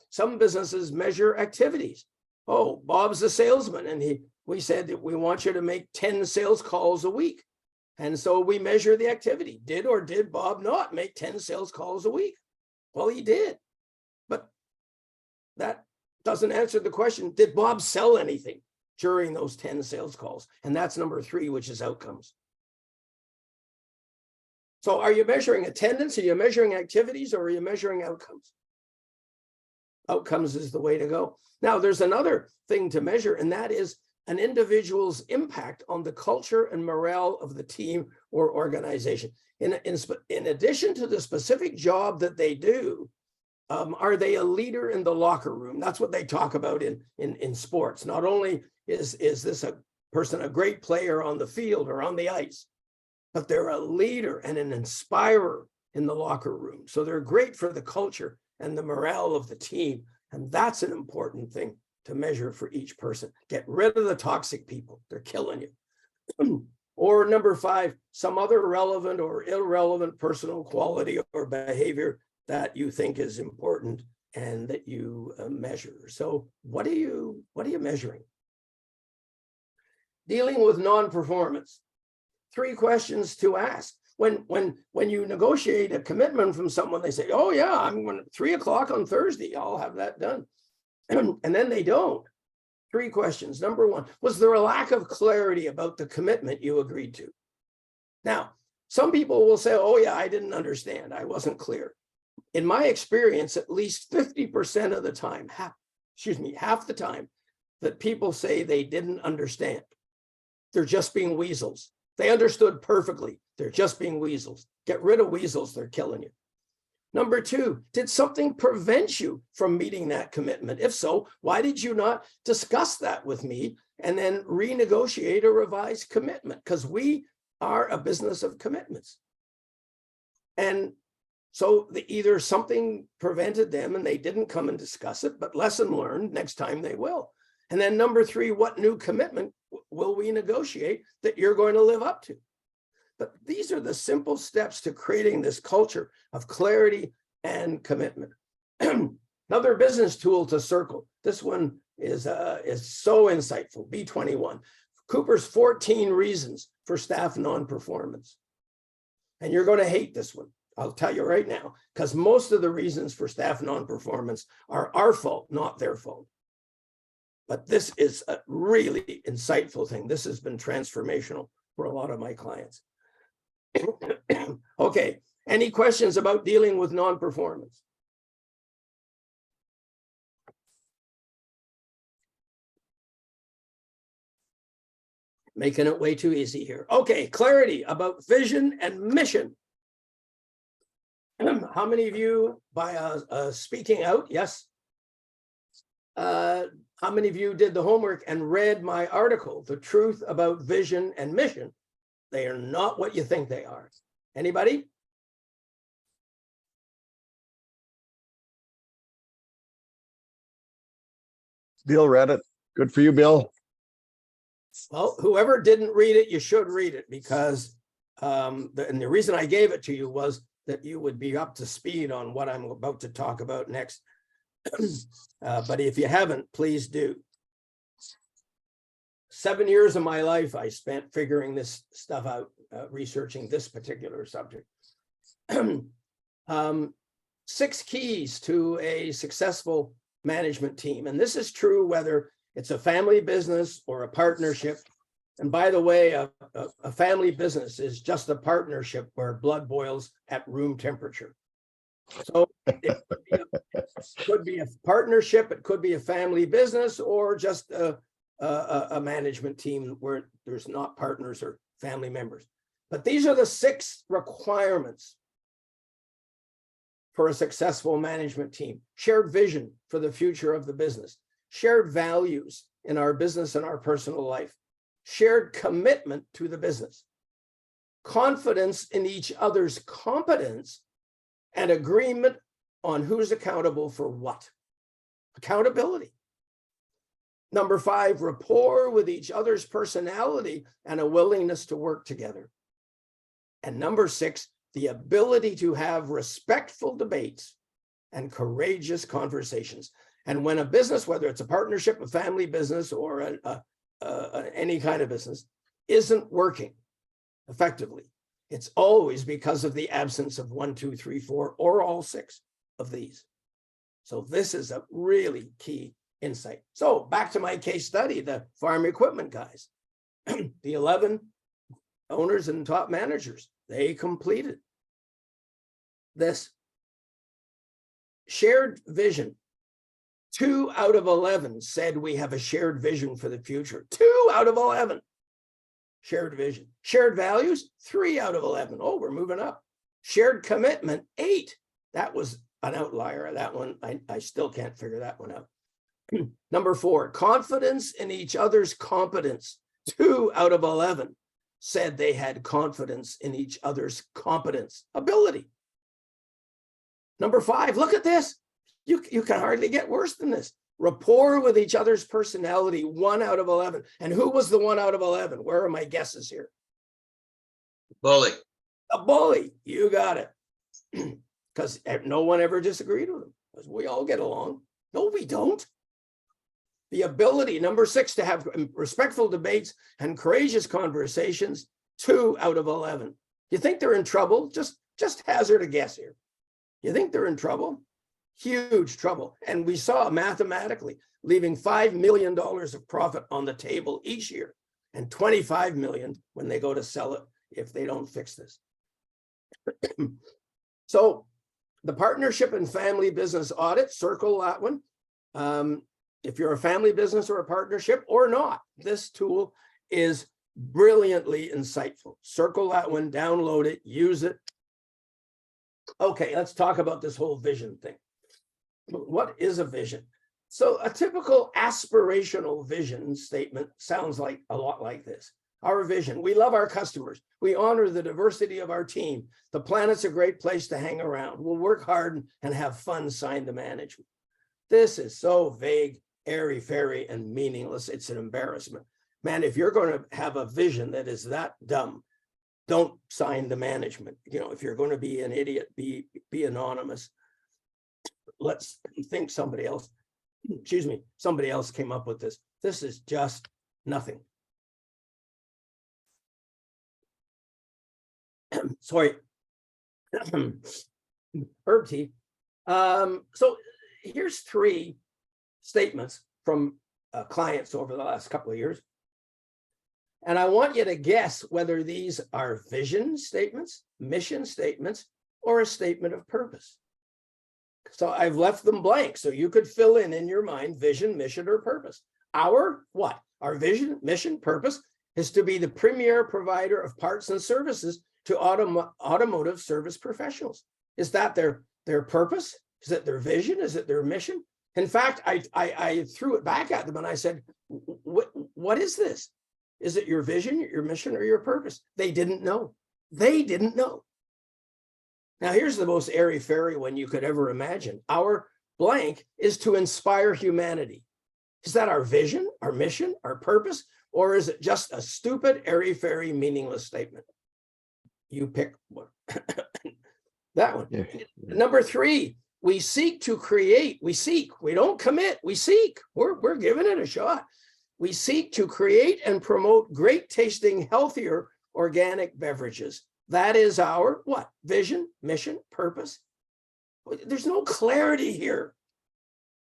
Some businesses measure activities. Oh, Bob's a salesman, and we said that we want you to make 10 sales calls a week. And so we measure the activity. Did or did Bob not make 10 sales calls a week? Well, he did. But that doesn't answer the question, did Bob sell anything during those 10 sales calls? And that's number 3, which is outcomes. So are you measuring attendance? Are you measuring activities, or are you measuring outcomes? Outcomes is the way to go. Now, there's another thing to measure, and that is an individual's impact on the culture and morale of the team or organization. In addition to the specific job that they do, are they a leader in the locker room? That's what they talk about in sports. Not only is this a person a great player on the field or on the ice, but they're a leader and an inspirer in the locker room. So they're great for the culture and the morale of the team. And that's an important thing to measure for each person. Get rid of the toxic people. They're killing you. Or number 5, some other relevant or irrelevant personal quality or behavior that you think is important and that you measure. So what are you measuring? Dealing with non-performance. 3 questions to ask. When you negotiate a commitment from someone, they say, oh yeah, I'm going to 3 o'clock on Thursday, I'll have that done. And then they don't. 3 questions. Number 1, was there a lack of clarity about the commitment you agreed to? Now, some people will say, oh yeah, I didn't understand. I wasn't clear. In my experience, at least 50% of the time, half the time, that people say they didn't understand. They're just being weasels. They understood perfectly. They're just being weasels. Get rid of weasels. They're killing you. Number 2, did something prevent you from meeting that commitment? If so, why did you not discuss that with me and then renegotiate a revised commitment? Because we are a business of commitments. And so either something prevented them and they didn't come and discuss it, but lesson learned, next time they will. And then number 3, what new commitment will we negotiate that you're going to live up to? But these are the simple steps to creating this culture of clarity and commitment. Another business tool to circle. This one is so insightful. B21. Cooper's 14 reasons for staff non-performance. And you're going to hate this one. I'll tell you right now, because most of the reasons for staff non-performance are our fault, not their fault. But this is a really insightful thing. This has been transformational for a lot of my clients. Okay, any questions about dealing with non-performance? Making it way too easy here. Okay, clarity about vision and mission. How many of you, by speaking out, yes? How many of you did the homework and read my article, The Truth About Vision and Mission? They are not what you think they are. Anybody? Bill read it. Good for you, Bill. Well, whoever didn't read it, you should read it, because and the reason I gave it to you was that you would be up to speed on what I'm about to talk about next. But if you haven't, please do. 7 years of my life I spent figuring this stuff out, researching this particular subject. 6 keys to a successful management team. And this is true whether it's a family business or a partnership. And by the way, a family business is just a partnership where blood boils at room temperature. So it could be a partnership, it could be a family business, or just a management team where there's not partners or family members. But these are the 6 requirements for a successful management team. Shared vision for the future of the business, shared values in our business and our personal life, shared commitment to the business, confidence in each other's competence, and agreement on who's accountable for what. Accountability. Number 5, rapport with each other's personality and a willingness to work together. And number 6, the ability to have respectful debates and courageous conversations. And when a business, whether it's a partnership, a family business, or any kind of business, isn't working effectively, it's always because of the absence of 1, 2, 3, 4, or all 6 of these. So this is a really key insight. So back to my case study, the farm equipment guys, the 11 owners and top managers, they completed this shared vision. 2 out of 11 said we have a shared vision for the future. 2 out of 11 shared vision. Shared values, 3 out of 11. Oh, we're moving up. Shared commitment, 8. That was an outlier. That one, I still can't figure that one out. Number 4, confidence in each other's competence. 2 out of 11 said they had confidence in each other's competence, ability. Number 5, look at this. You can hardly get worse than this. Rapport with each other's personality, 1 out of 11. And who was the 1 out of 11? Where are my guesses here? Bully. A bully. You got it. Because no one ever disagreed with him. Because we all get along. No, we don't. The ability, number 6, to have respectful debates and courageous conversations, 2 out of 11. You think they're in trouble? Just hazard a guess here. You think they're in trouble? Huge trouble. And we saw mathematically leaving $5 million of profit on the table each year, and $25 million when they go to sell it if they don't fix this. So the partnership and family business audit, circle that one. If you're a family business or a partnership or not, this tool is brilliantly insightful. Circle that one, download it, use it. Okay, let's talk about this whole vision thing. What is a vision? So a typical aspirational vision statement sounds like a lot like this. Our vision: we love our customers. We honor the diversity of our team. The planet's a great place to hang around. We'll work hard and have fun, signed the management. This is so vague, airy-fairy, and meaningless. It's an embarrassment. Man, if you're going to have a vision that is that dumb, don't sign the management. You know, if you're going to be an idiot, be anonymous. Let's think somebody else, excuse me, somebody else came up with this. This is just nothing. Sorry. Herb tea. So here's 3 statements from clients over the last couple of years. And I want you to guess whether these are vision statements, mission statements, or a statement of purpose. So I've left them blank, so you could fill in your mind vision, mission, or purpose. Our what? Our vision, mission, purpose is to be the premier provider of parts and services to automotive service professionals. Is that their purpose? Is it their vision? Is it their mission? In fact, I threw it back at them and I said, what is this? Is it your vision, your mission, or your purpose? They didn't know. They didn't know. Now, here's the most airy-fairy one you could ever imagine. Our blank is to inspire humanity. Is that our vision, our mission, our purpose, or is it just a stupid, airy-fairy, meaningless statement? You pick one. That one. Yeah. Number 3, we seek to create. We seek. We don't commit. We seek. We're giving it a shot. We seek to create and promote great tasting, healthier organic beverages. That is our what? Vision, mission, purpose. There's no clarity here.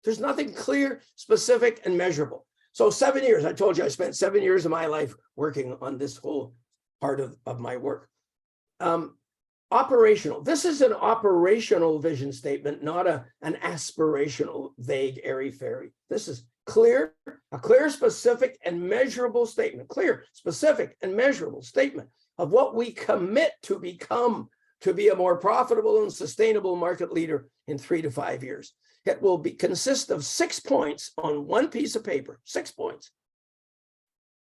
There's nothing clear, specific, and measurable. So 7 years, I told you I spent 7 years of my life working on this whole part of my work. Operational. This is an operational vision statement, not an aspirational, vague, airy-fairy. This is clear, a clear, specific, and measurable statement. Clear, specific, and measurable statement of what we commit to become to be a more profitable and sustainable market leader in 3 to 5 years. It will consist of 6 points on one piece of paper, 6 points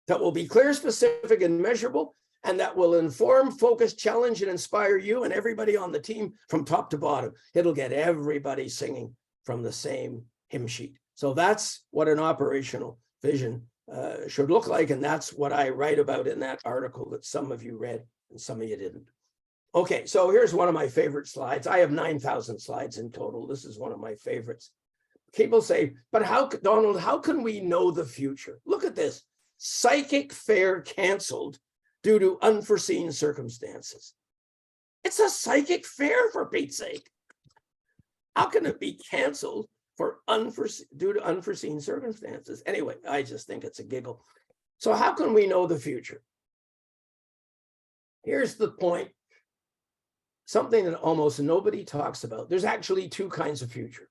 that will be clear, specific, and measurable, and that will inform, focus, challenge, and inspire you and everybody on the team from top to bottom. It'll get everybody singing from the same hymn sheet. So that's what an operational vision should look like, and that's what I write about in that article that some of you read and some of you didn't. Okay, so here's one of my favorite slides. I have 9,000 slides in total. This is one of my favorites. People say, but how, Donald, how can we know the future? Look at this. Psychic fair canceled due to unforeseen circumstances. It's a psychic fair, for Pete's sake. How can it be canceled due to unforeseen circumstances? Anyway, I just think it's a giggle. So how can we know the future? Here's the point. Something that almost nobody talks about. There's actually 2 kinds of future.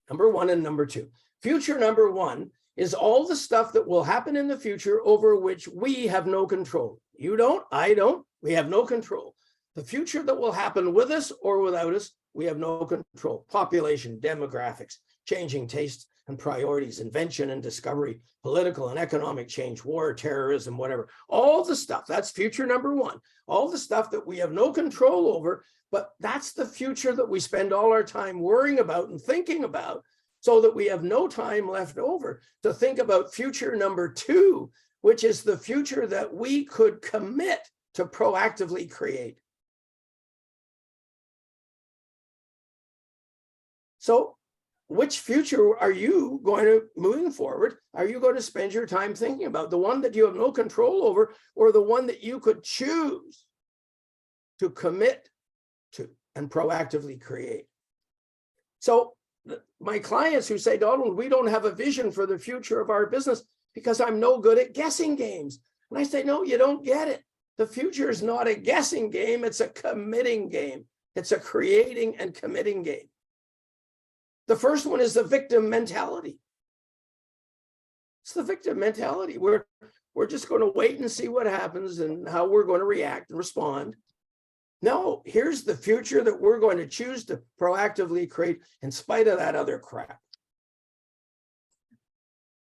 Number 1 and number 2. Future number 1 is all the stuff that will happen in the future over which we have no control. You don't, I don't, we have no control. The future that will happen with us or without us, we have no control. Population, demographics, changing tastes and priorities, invention and discovery, political and economic change, war, terrorism, whatever. All the stuff, that's future number 1. All the stuff that we have no control over, but that's the future that we spend all our time worrying about and thinking about, so that we have no time left over to think about future number 2, which is the future that we could commit to proactively create. So which future are you going to, moving forward, are you going to spend your time thinking about? The one that you have no control over, or the one that you could choose to commit to and proactively create? So my clients who say, Donald, we don't have a vision for the future of our business because I'm no good at guessing games. And I say, no, you don't get it. The future is not a guessing game. It's a committing game. It's a creating and committing game. The first one is the victim mentality. It's the victim mentality. We're just going to wait and see what happens and how we're going to react and respond. No, here's the future that we're going to choose to proactively create in spite of that other crap.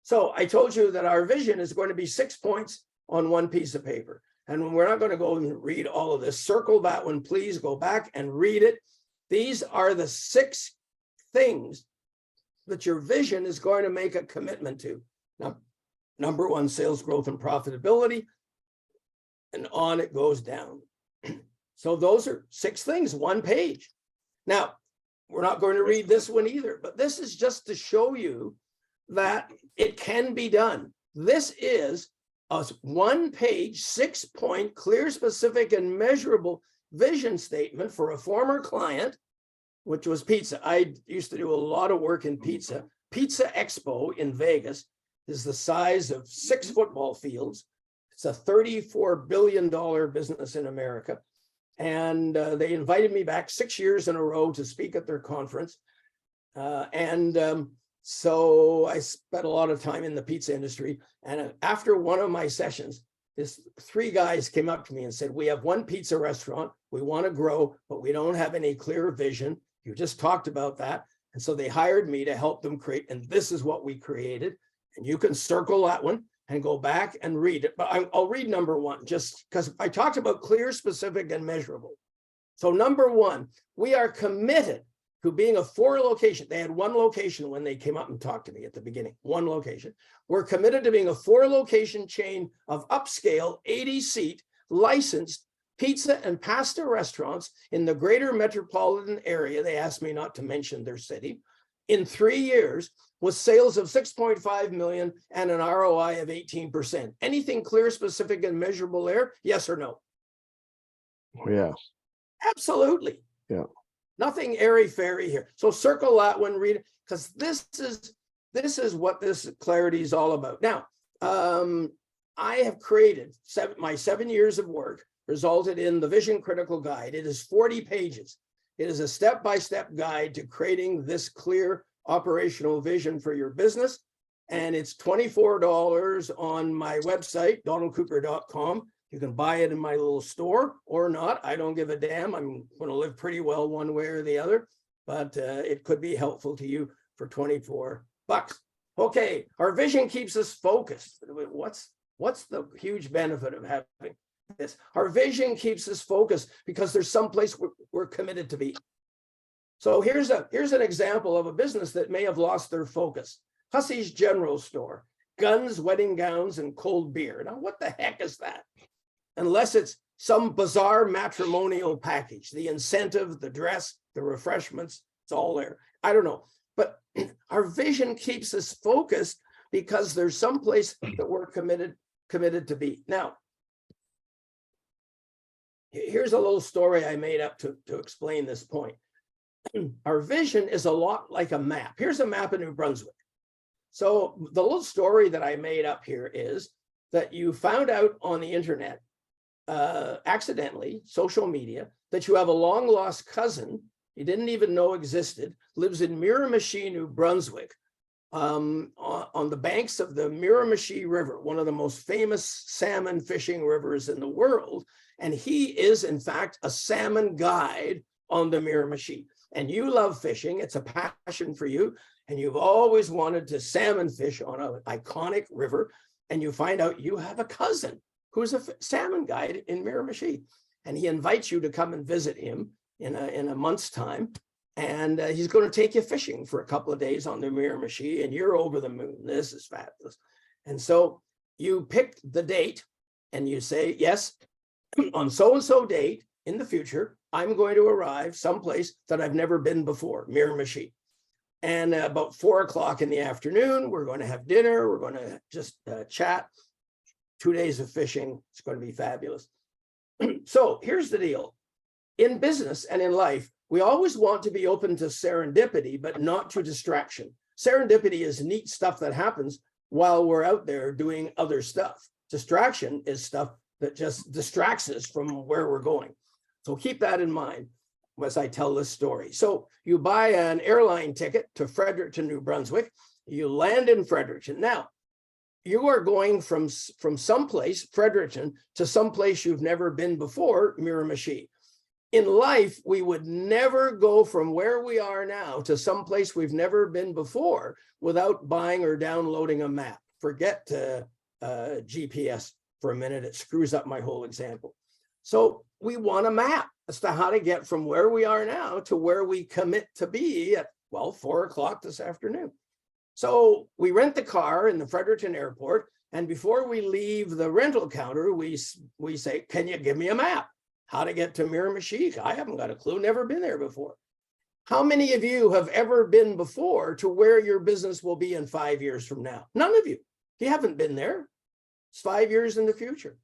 So I told you that our vision is going to be 6 points on one piece of paper. And we're not going to go and read all of this. Circle that one, please go back and read it. These are the 6 things that your vision is going to make a commitment to. Now, number 1, sales growth and profitability. And on it goes down. So those are 6 things, 1 page. Now, we're not going to read this one either, but this is just to show you that it can be done. This is a 1-page, 6-point, clear, specific, and measurable vision statement for a former client, which was pizza. I used to do a lot of work in pizza. Pizza Expo in Vegas is the size of 6 football fields. It's a $34 billion business in America. And they invited me back 6 years in a row to speak at their conference. So I spent a lot of time in the pizza industry. And after one of my sessions, 3 guys came up to me and said, we have one pizza restaurant. We want to grow, but we don't have any clear vision. You just talked about that. And so they hired me to help them create. And this is what we created. And you can circle that one and go back and read it. But I'll read number 1, just because I talked about clear, specific, and measurable. So number 1, we are committed to being a 4 location. They had 1 location when they came up and talked to me at the beginning, 1 location. We're committed to being a 4 location chain of upscale 80-seat licensed pizza and pasta restaurants in the greater metropolitan area. They asked me not to mention their city in 3 years, with sales of 6.5 million and an ROI of 18%. Anything clear, specific, and measurable there? Yes or no? Yeah. Absolutely. Yeah. Nothing airy-fairy here. So circle that one, read it, because this is what this clarity is all about. Now, I have created my 7 years of work resulted in the Vision Critical Guide. It is 40 pages. It is a step-by-step guide to creating this clear operational vision for your business. And it's $24 on my website, donaldcooper.com. You can buy it in my little store or not. I don't give a damn. I'm going to live pretty well one way or the other, but it could be helpful to you for 24 bucks. Okay, our vision keeps us focused. What's the huge benefit of having this? Our vision keeps us focused because there's someplace we're committed to be. So here's an example of a business that may have lost their focus. Hussey's General Store, guns, wedding gowns, and cold beer. Now, what the heck is that? Unless it's some bizarre matrimonial package, the incentive, the dress, the refreshments, it's all there. I don't know. But our vision keeps us focused because there's some place that we're committed to be. Now, here's a little story I made up to explain this point. Our vision is a lot like a map. Here's a map of New Brunswick. So the little story that I made up here is that you found out on the internet, accidentally, social media, that you have a long lost cousin you didn't even know existed, lives in Miramichi, New Brunswick, on the banks of the Miramichi River, one of the most famous salmon fishing rivers in the world. And he is, in fact, a salmon guide on the Miramichi. And you love fishing. It's a passion for you. And you've always wanted to salmon fish on an iconic river. And you find out you have a cousin who's a salmon guide in Miramichi. And he invites you to come and visit him in a month's time. And he's going to take you fishing for a couple of days on the Miramichi. And you're over the moon. This is fabulous. And so you pick the date and you say, yes, on so-and-so date in the future, I'm going to arrive someplace that I've never been before, Miramichi. And about 4 o'clock in the afternoon, we're going to have dinner. We're going to just chat. 2 days of fishing. It's going to be fabulous. So here's the deal. In business and in life, we always want to be open to serendipity, but not to distraction. Serendipity is neat stuff that happens while we're out there doing other stuff. Distraction is stuff that just distracts us from where we're going. So keep that in mind as I tell this story. So you buy an airline ticket to Fredericton, New Brunswick. You land in Fredericton. Now, you are going from someplace, Fredericton, to someplace you've never been before, Miramichi. In life, we would never go from where we are now to someplace we've never been before without buying or downloading a map. Forget GPS for a minute. It screws up my whole example. So we want a map as to how to get from where we are now to where we commit to be at, well, 4 o'clock this afternoon. So we rent the car in the Fredericton airport. And before we leave the rental counter, we say, can you give me a map? How to get to Miramichi? I haven't got a clue, never been there before. How many of you have ever been before to where your business will be in 5 years from now? None of you. You haven't been there. It's 5 years in the future.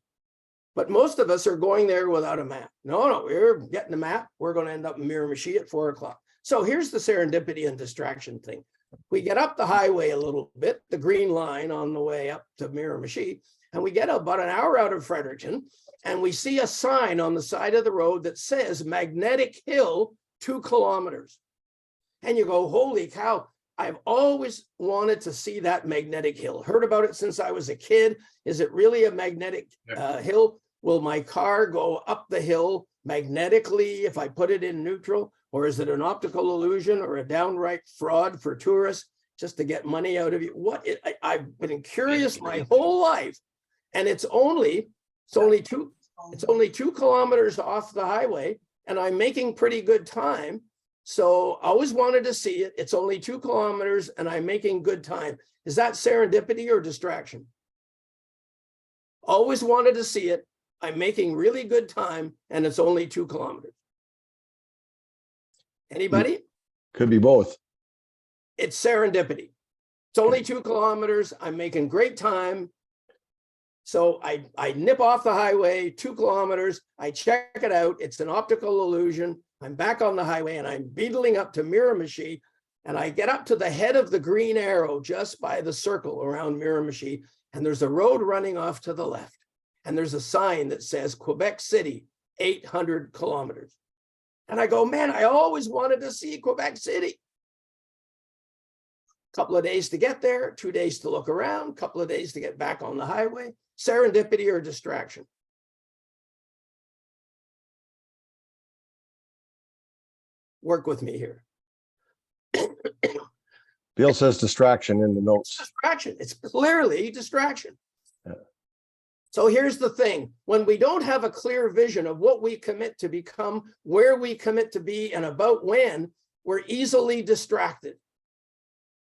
But most of us are going there without a map. No, we're getting a map. We're going to end up in Miramichi at 4 o'clock. So here's the serendipity and distraction thing. We get up the highway a little bit, the green line on the way up to Miramichi, and we get about an hour out of Fredericton, and we see a sign on the side of the road that says Magnetic Hill, 2 kilometers. And you go, holy cow, I've always wanted to see that magnetic hill. Heard about it since I was a kid. Is it really a magnetic hill? Will my car go up the hill magnetically if I put it in neutral? Or is it an optical illusion or a downright fraud for tourists just to get money out of you? I've been curious my whole life. And it's only 2 kilometers off the highway, and I'm making pretty good time. So I always wanted to see it. It's only 2 kilometers and I'm making good time. Is that serendipity or distraction? Always wanted to see it. I'm making really good time and it's only 2 kilometers. Anybody? Could be both. It's serendipity. It's only 2 kilometers. I'm making great time. So I nip off the highway, 2 kilometers. I check it out. It's an optical illusion. I'm back on the highway and I'm beetling up to Miramichi. And I get up to the head of the green arrow just by the circle around Miramichi. And there's a road running off to the left. And there's a sign that says Quebec City, 800 kilometers. And I go, man, I always wanted to see Quebec City. Couple of days to get there, 2 days to look around, couple of days to get back on the highway. Serendipity or distraction? Work with me here. Bill says distraction in the notes. Distraction. It's clearly distraction. Yeah. So here's the thing. When we don't have a clear vision of what we commit to become, where we commit to be, and about when, we're easily distracted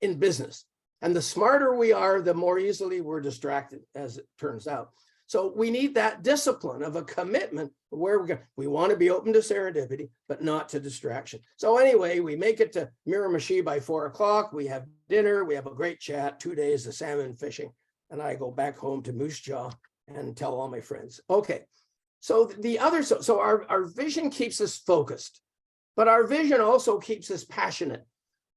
in business. And the smarter we are, the more easily we're distracted, as it turns out. So we need that discipline of a commitment where we want to be open to serendipity, but not to distraction. So anyway, we make it to Miramichi by 4 o'clock. We have dinner. We have a great chat, 2 days of salmon fishing. And I go back home to Moose Jaw and tell all my friends. Okay, so our vision keeps us focused, but our vision also keeps us passionate.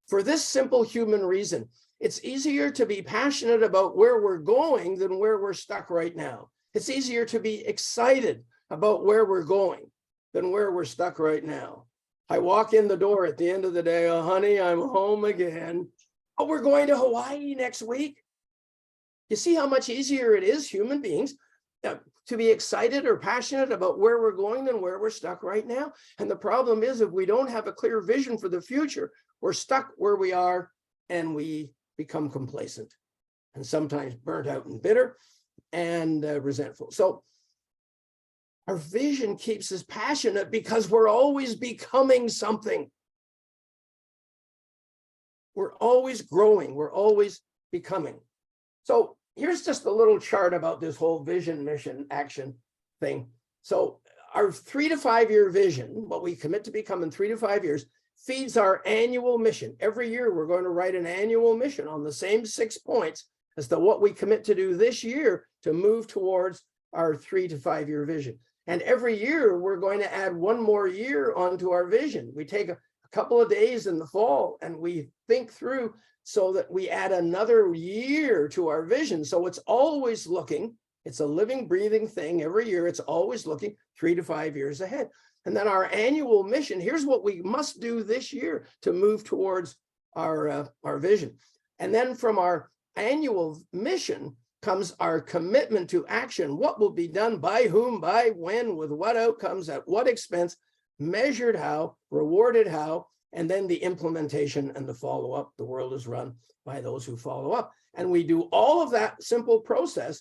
For this simple human reason, it's easier to be passionate about where we're going than where we're stuck right now. It's easier to be excited about where we're going than where we're stuck right now. I walk in the door at the end of the day, oh, honey, I'm home again. Oh, we're going to Hawaii next week. You see how much easier it is, human beings, to be excited or passionate about where we're going than where we're stuck right now. And the problem is, if we don't have a clear vision for the future, we're stuck where we are and we become complacent and sometimes burnt out and bitter and resentful. So our vision keeps us passionate because we're always becoming something. We're always growing. We're always becoming. So here's just a little chart about this whole vision, mission, action thing. So our 3 to 5 year vision, what we commit to become in 3 to 5 years, feeds our annual mission. Every year, we're going to write an annual mission on the same 6 points as to what we commit to do this year to move towards our 3 to 5 year vision. And every year, we're going to add 1 more year onto our vision. We take a couple of days in the fall and we think through so that we add another year to our vision. So it's always looking, it's a living, breathing thing. Every year, it's always looking 3 to 5 years ahead. And then our annual mission, here's what we must do this year to move towards our vision. And then from our annual mission comes our commitment to action. What will be done by whom, by when, with what outcomes, at what expense, measured how, rewarded how, and then the implementation and the follow-up. The world is run by those who follow up. And we do all of that simple process,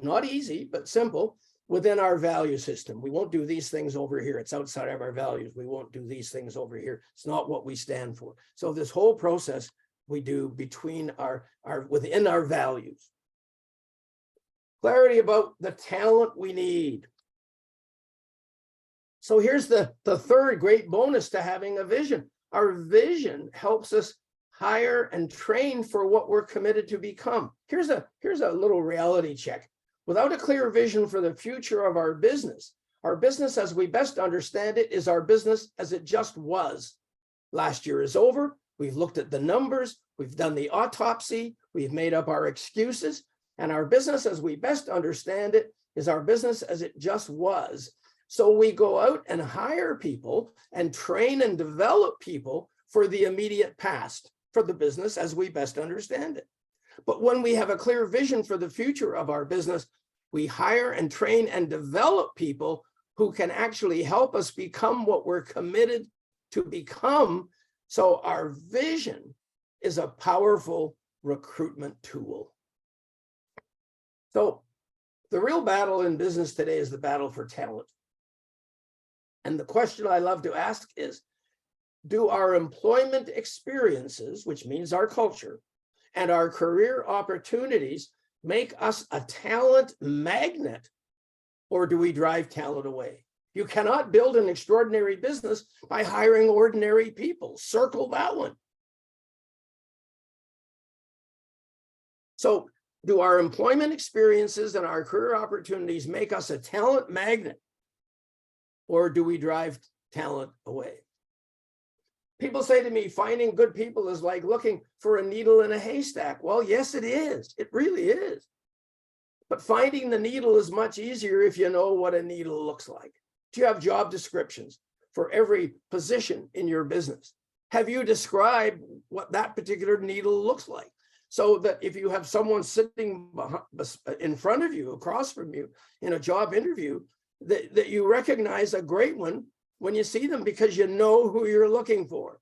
not easy, but simple, within our value system. We won't do these things over here. It's outside of our values. We won't do these things over here. It's not what we stand for. So this whole process we do between within our values. Clarity about the talent we need. So here's the third great bonus to having a vision. Our vision helps us hire and train for what we're committed to become. Here's a little reality check. Without a clear vision for the future of our business as we best understand it is our business as it just was. Last year is over. We've looked at the numbers. We've done the autopsy. We've made up our excuses. And our business as we best understand it is our business as it just was. So we go out and hire people and train and develop people for the immediate past, for the business as we best understand it. But when we have a clear vision for the future of our business, we hire and train and develop people who can actually help us become what we're committed to become. So our vision is a powerful recruitment tool. So the real battle in business today is the battle for talent. And the question I love to ask is, do our employment experiences, which means our culture, and our career opportunities make us a talent magnet, or do we drive talent away? You cannot build an extraordinary business by hiring ordinary people. Circle that one. So, do our employment experiences and our career opportunities make us a talent magnet, or do we drive talent away? People say to me, finding good people is like looking for a needle in a haystack. Well, yes, it is. It really is. But finding the needle is much easier if you know what a needle looks like. Do you have job descriptions for every position in your business? Have you described what that particular needle looks like? So that if you have someone sitting in front of you, across from you in a job interview, that you recognize a great one when you see them because you know who you're looking for.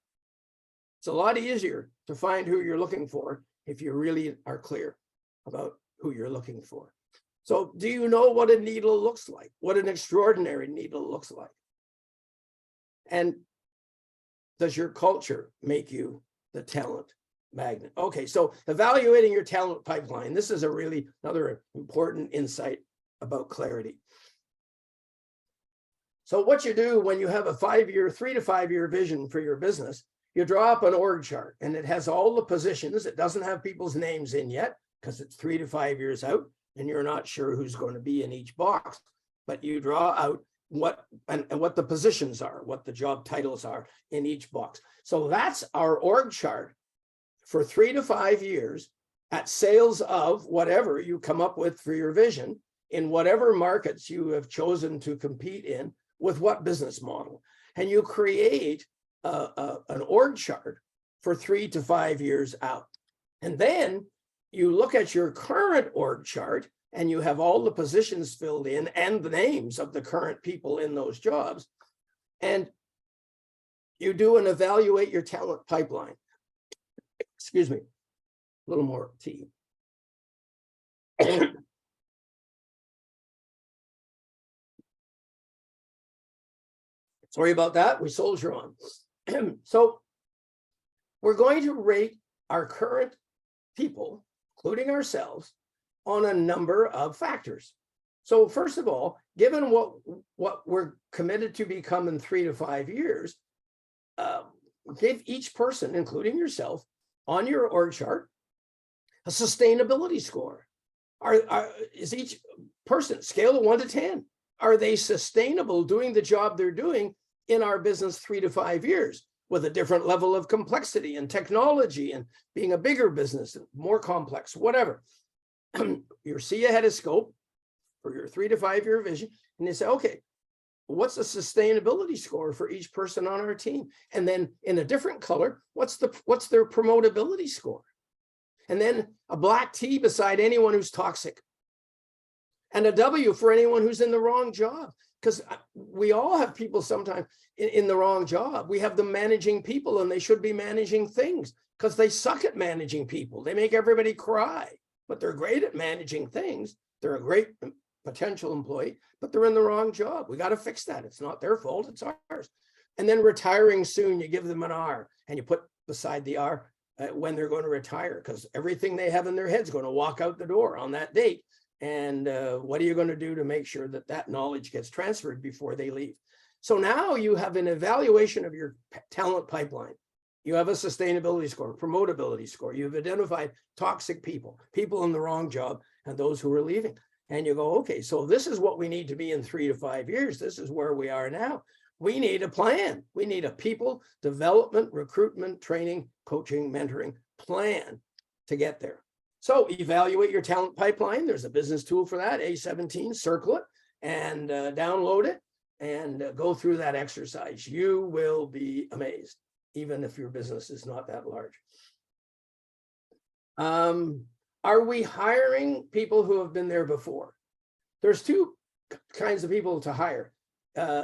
It's a lot easier to find who you're looking for if you really are clear about who you're looking for. So do you know what a needle looks like? What an extraordinary needle looks like? And does your culture make you the talent magnet? Okay, so evaluating your talent pipeline. This is a really another important insight about clarity. So what you do when you have a 3 to 5 year vision for your business, you draw up an org chart and it has all the positions. It doesn't have people's names in yet because it's 3 to 5 years out and you're not sure who's going to be in each box, but you draw out what the positions are, what the job titles are in each box. So that's our org chart for 3 to 5 years at sales of whatever you come up with for your vision in whatever markets you have chosen to compete in with what business model. And you create an org chart for 3 to 5 years out. And then you look at your current org chart and you have all the positions filled in and the names of the current people in those jobs. And you do an evaluate your talent pipeline. Excuse me, a little more tea. Sorry about that, we soldier on. So we're going to rate our current people, including ourselves, on a number of factors. So first of all, given what we're committed to become in 3 to 5 years, give each person, including yourself, on your org chart, a sustainability score. Is each person, scale of 1 to 10, are they sustainable doing the job they're doing in our business 3 to 5 years with a different level of complexity and technology and being a bigger business, more complex, whatever. You see ahead of scope for your 3 to 5 year vision, and you say, okay, what's the sustainability score for each person on our team? And then in a different color, what's their promotability score? And then a black T beside anyone who's toxic. And a W for anyone who's in the wrong job. Because we all have people sometimes in the wrong job. We have them managing people and they should be managing things because they suck at managing people. They make everybody cry, but they're great at managing things. They're a great potential employee, but they're in the wrong job. We got to fix that. It's not their fault, it's ours. And then retiring soon, you give them an R and you put beside the R when they're going to retire, because everything they have in their head's going to walk out the door on that date. And what are you going to do to make sure that that knowledge gets transferred before they leave? So now you have an evaluation of your talent pipeline. You have a sustainability score, promotability score. You've identified toxic people, people in the wrong job, and those who are leaving. And you go, okay, so this is what we need to be in 3 to 5 years. This is where we are now. We need a plan. We need a people development, recruitment, training, coaching, mentoring plan to get there. So evaluate your talent pipeline. There's a business tool for that, A17, circle it and download it and go through that exercise. You will be amazed, even if your business is not that large. Are we hiring people who have been there before? There's 2 kinds of people to hire.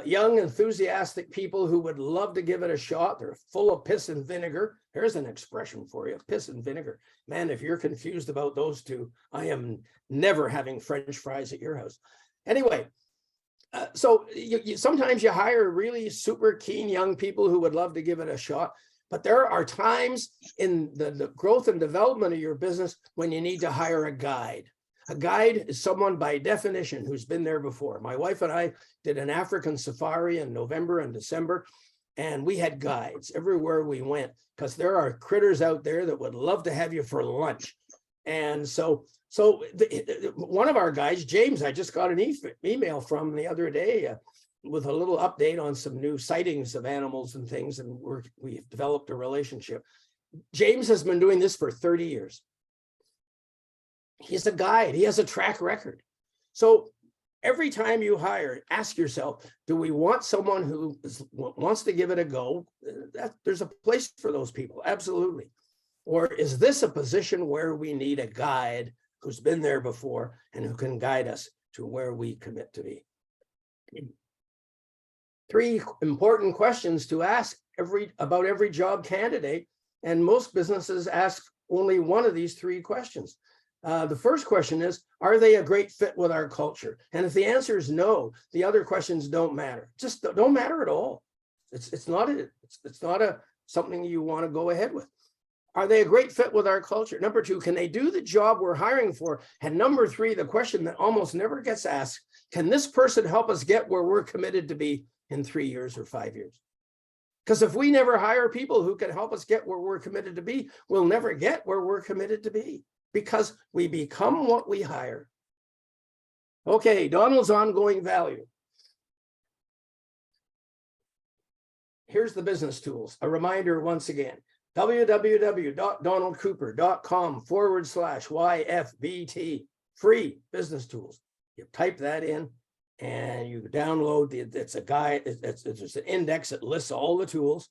Young, enthusiastic people who would love to give it a shot. They're full of piss and vinegar. There's an expression for you, piss and vinegar. Man, if you're confused about those 2, I am never having French fries at your house. Anyway, So sometimes you hire really super keen young people who would love to give it a shot. But there are times in the growth and development of your business when you need to hire a guide. A guide is someone by definition who's been there before. My wife and I did an African safari in November and December, and we had guides everywhere we went because there are critters out there that would love to have you for lunch. And so one of our guys, James, I just got an email from the other day with a little update on some new sightings of animals and things, and we've developed a relationship. James has been doing this for 30 years. He's a guide. He has a track record. So every time you hire, ask yourself, do we want someone who wants to give it a go? There's a place for those people, absolutely. Or is this a position where we need a guide who's been there before and who can guide us to where we commit to be? 3 important questions to ask about every job candidate, and most businesses ask only one of these 3 questions. The first question is, are they a great fit with our culture? And if the answer is no, the other questions don't matter. Just don't matter at all. It's not something you want to go ahead with. Are they a great fit with our culture? Number 2, can they do the job we're hiring for? And number 3, the question that almost never gets asked, can this person help us get where we're committed to be in 3 years or 5 years? Because if we never hire people who can help us get where we're committed to be, we'll never get where we're committed to be, because we become what we hire. Okay, Donald's ongoing value. Here's the business tools. A reminder once again, www.donaldcooper.com/YFBT, free business tools. You type that in and you download it's a guide, it's an index that lists all the tools,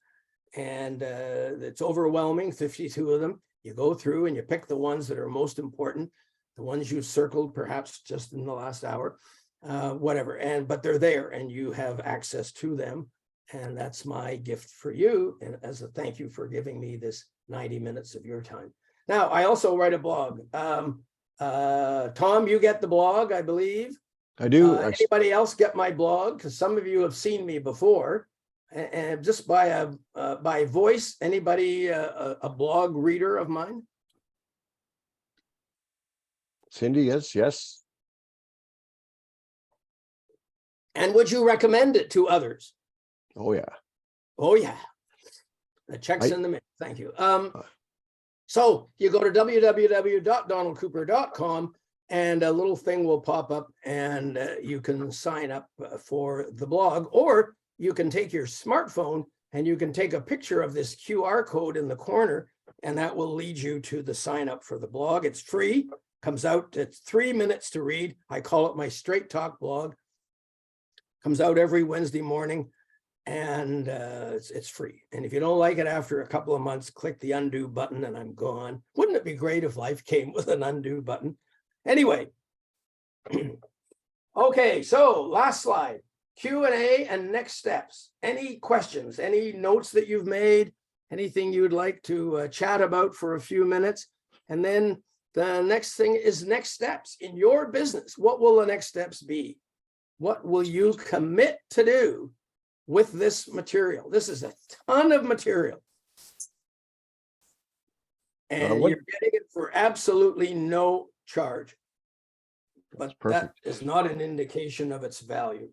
and it's overwhelming, 52 of them. You go through and you pick the ones that are most important, the ones you circled perhaps just in the last hour, whatever, but they're there and you have access to them. And that's my gift for you, and as a thank you for giving me this 90 minutes of your time. Now, I also write a blog. Tom, you get the blog, I believe. I do. Anybody else get my blog? Because some of you have seen me before, and just by voice. Anybody a blog reader of mine? Cindy, yes. And would you recommend it to others? Oh yeah. The check's in the mail. Thank you. So you go to www.donaldcooper.com and a little thing will pop up, and you can sign up for the blog, or you can take your smartphone and you can take a picture of this QR code in the corner, and that will lead you to the sign up for the blog. It's free, comes out, it's 3 minutes to read. I call it my Straight Talk blog. Comes out every Wednesday morning. And it's free. And if you don't like it after a couple of months, click the undo button and I'm gone. Wouldn't it be great if life came with an undo button? Anyway. Okay, so last slide, Q&A and next steps. Any questions, any notes that you've made, anything you'd like to chat about for a few minutes? And then the next thing is next steps in your business. What will the next steps be? What will you commit to do with this material? This is a ton of material. And you're getting it for absolutely no charge. But that is not an indication of its value.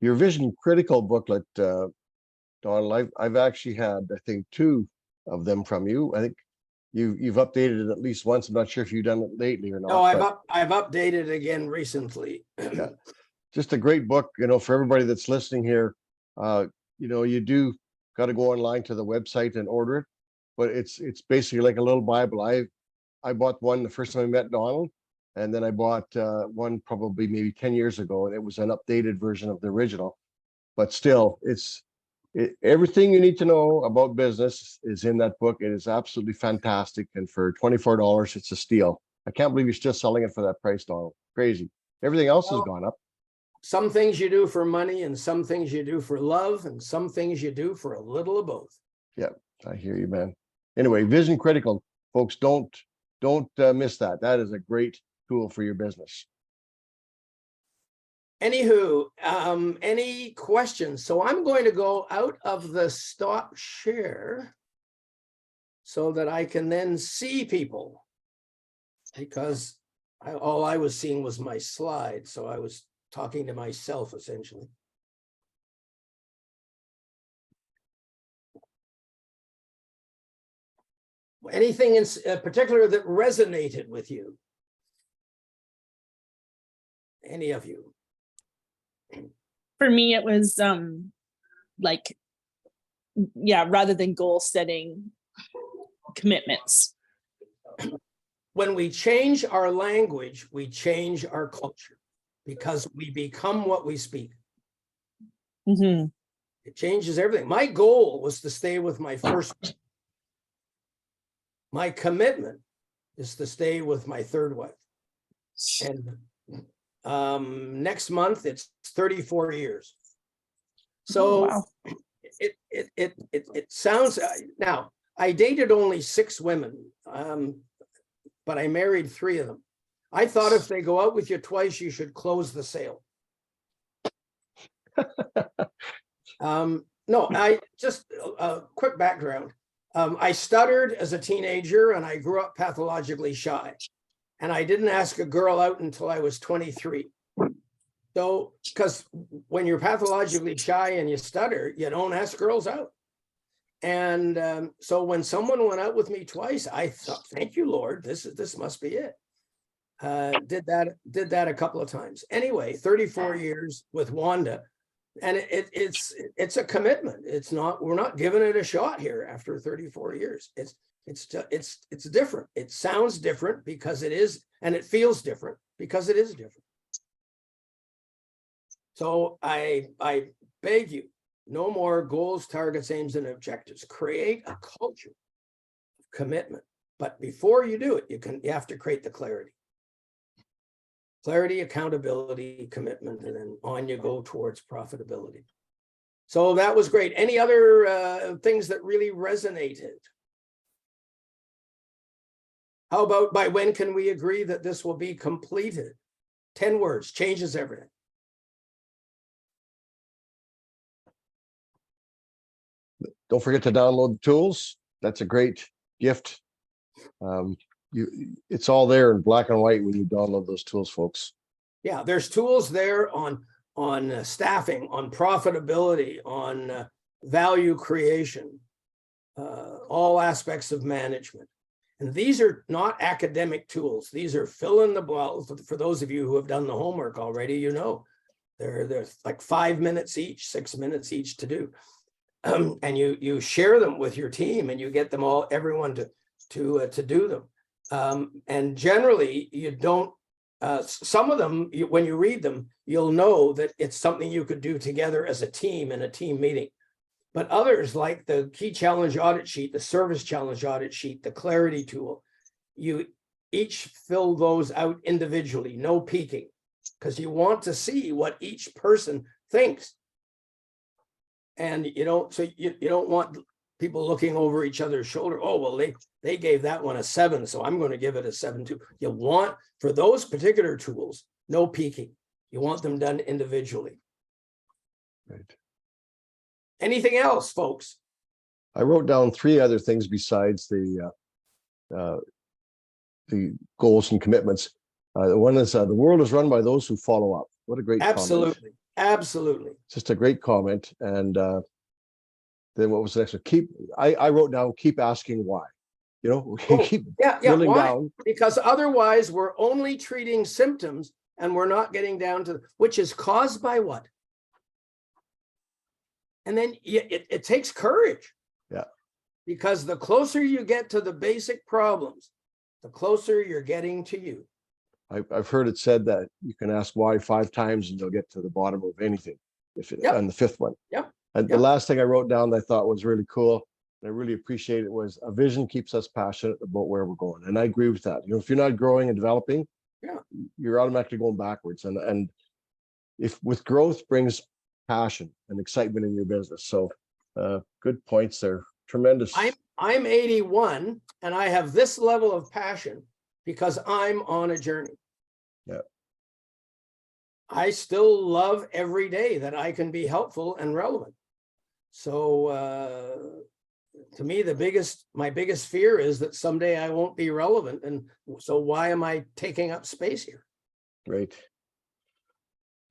Your Vision Critical booklet, Donald, I've actually had, I think, 2 of them from you. I think you've updated it at least once. I'm not sure if you've done it lately or not. No, I've updated again recently. Yeah. Just a great book, for everybody that's listening here. You do got to go online to the website and order it, but it's basically like a little Bible. I bought one the first time I met Donald, and then I bought one probably maybe 10 years ago, and it was an updated version of the original. But still, everything you need to know about business is in that book. It is absolutely fantastic, and for $24, it's a steal. I can't believe you're still selling it for that price, Donald. Crazy. Everything else has gone up. Some things you do for money, and some things you do for love, and some things you do for a little of both. Yeah, I hear you, man. Anyway, Vision Critical, folks, don't miss that. That is a great tool for your business. Anywho, any questions? So I'm going to go out of the stop share so that I can then see people, because all I was seeing was my slide. So I was talking to myself essentially. Anything in particular that resonated with you? Any of you? For me, it was like, yeah, rather than goal setting, commitments. When we change our language, we change our culture, because we become what we speak. Mhm. It changes everything. My goal was to stay with my first. My commitment is to stay with my third wife. And next month it's 34 years. So Oh, wow. it sounds, now I dated only 6 women, but I married 3 of them. I thought if they go out with you twice, you should close the sale. No, I just a quick background. I stuttered as a teenager and I grew up pathologically shy. And I didn't ask a girl out until I was 23. So, because when you're pathologically shy and you stutter, you don't ask girls out. And so when someone went out with me twice, I thought, thank you, Lord, this must be it. Did that a couple of times. Anyway, 34 years with Wanda. And it's a commitment. We're not giving it a shot here after 34 years. It's different. It sounds different because it is, and it feels different because it is different. So I beg you, no more goals, targets, aims, and objectives. Create a culture of commitment. But before you do it, you have to create the clarity. Clarity, accountability, commitment, and then on you go towards profitability. So that was great. Any other things that really resonated? How about by when can we agree that this will be completed? 10 words, changes everything. Don't forget to download the tools. That's a great gift. It's all there in black and white when you download those tools, folks. Yeah, there's tools there on staffing, on profitability, on value creation, all aspects of management. And these are not academic tools. These are fill in the blank. For those of you who have done the homework already, you know, they're like 5 minutes each, 6 minutes each to do. And you share them with your team and you get them all, everyone to do them. And generally you don't, some of them, when you read them, you'll know that it's something you could do together as a team in a team meeting. But others, like the key challenge audit sheet, the service challenge audit sheet, the clarity tool, you each fill those out individually, no peeking, because you want to see what each person thinks. And you don't want people looking over each other's shoulder. Oh, well, they gave that one a 7, so I'm going to give it a 7 too. You want, for those particular tools, no peeking. You want them done individually. Right. Anything else, folks? I wrote down 3 other things besides the goals and commitments. One is the world is run by those who follow up. What a great Absolutely. comment. Absolutely. Just a great comment. And then what was the next one? I wrote down, keep asking why. You know, keep drilling why? down. Because otherwise we're only treating symptoms and we're not getting down to, which is caused by what? And then it takes courage. Yeah. Because the closer you get to the basic problems, the closer you're getting to you. I've heard it said that you can ask why 5 times and you'll get to the bottom of anything. On the 5th one. Yep. And the last thing I wrote down that I thought was really cool, and I really appreciate it, was a vision keeps us passionate about where we're going. And I agree with that. You know, if you're not growing and developing, you're automatically going backwards. And if with growth brings passion and excitement in your business. So good points there. Tremendous. I'm 81 and I have this level of passion because I'm on a journey. Yeah. I still love every day that I can be helpful and relevant. So to me, my biggest fear is that someday I won't be relevant. And so why am I taking up space here? Great.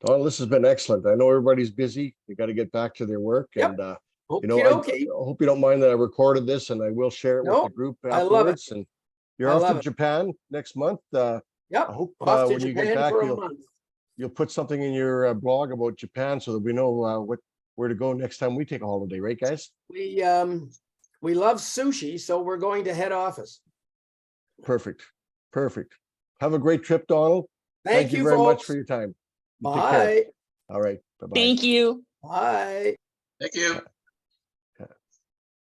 Donald, this has been excellent. I know everybody's busy. You got to get back to their work. Yep. And, I Okay. hope you don't mind that I recorded this and I will share it with No, the group I love it. afterwards. And you're I off to love it. Japan next month. I Yep. hope Off to when you get Japan back, for a month. you'll put something in your blog about Japan so that we know where to go next time we take a holiday, right, guys? We love sushi, so we're going to head office. Perfect. Perfect. Have a great trip, Donald. Thank you very much folks. for your time. You take care. Bye. All right. Bye-bye. Thank you. Bye. Thank you.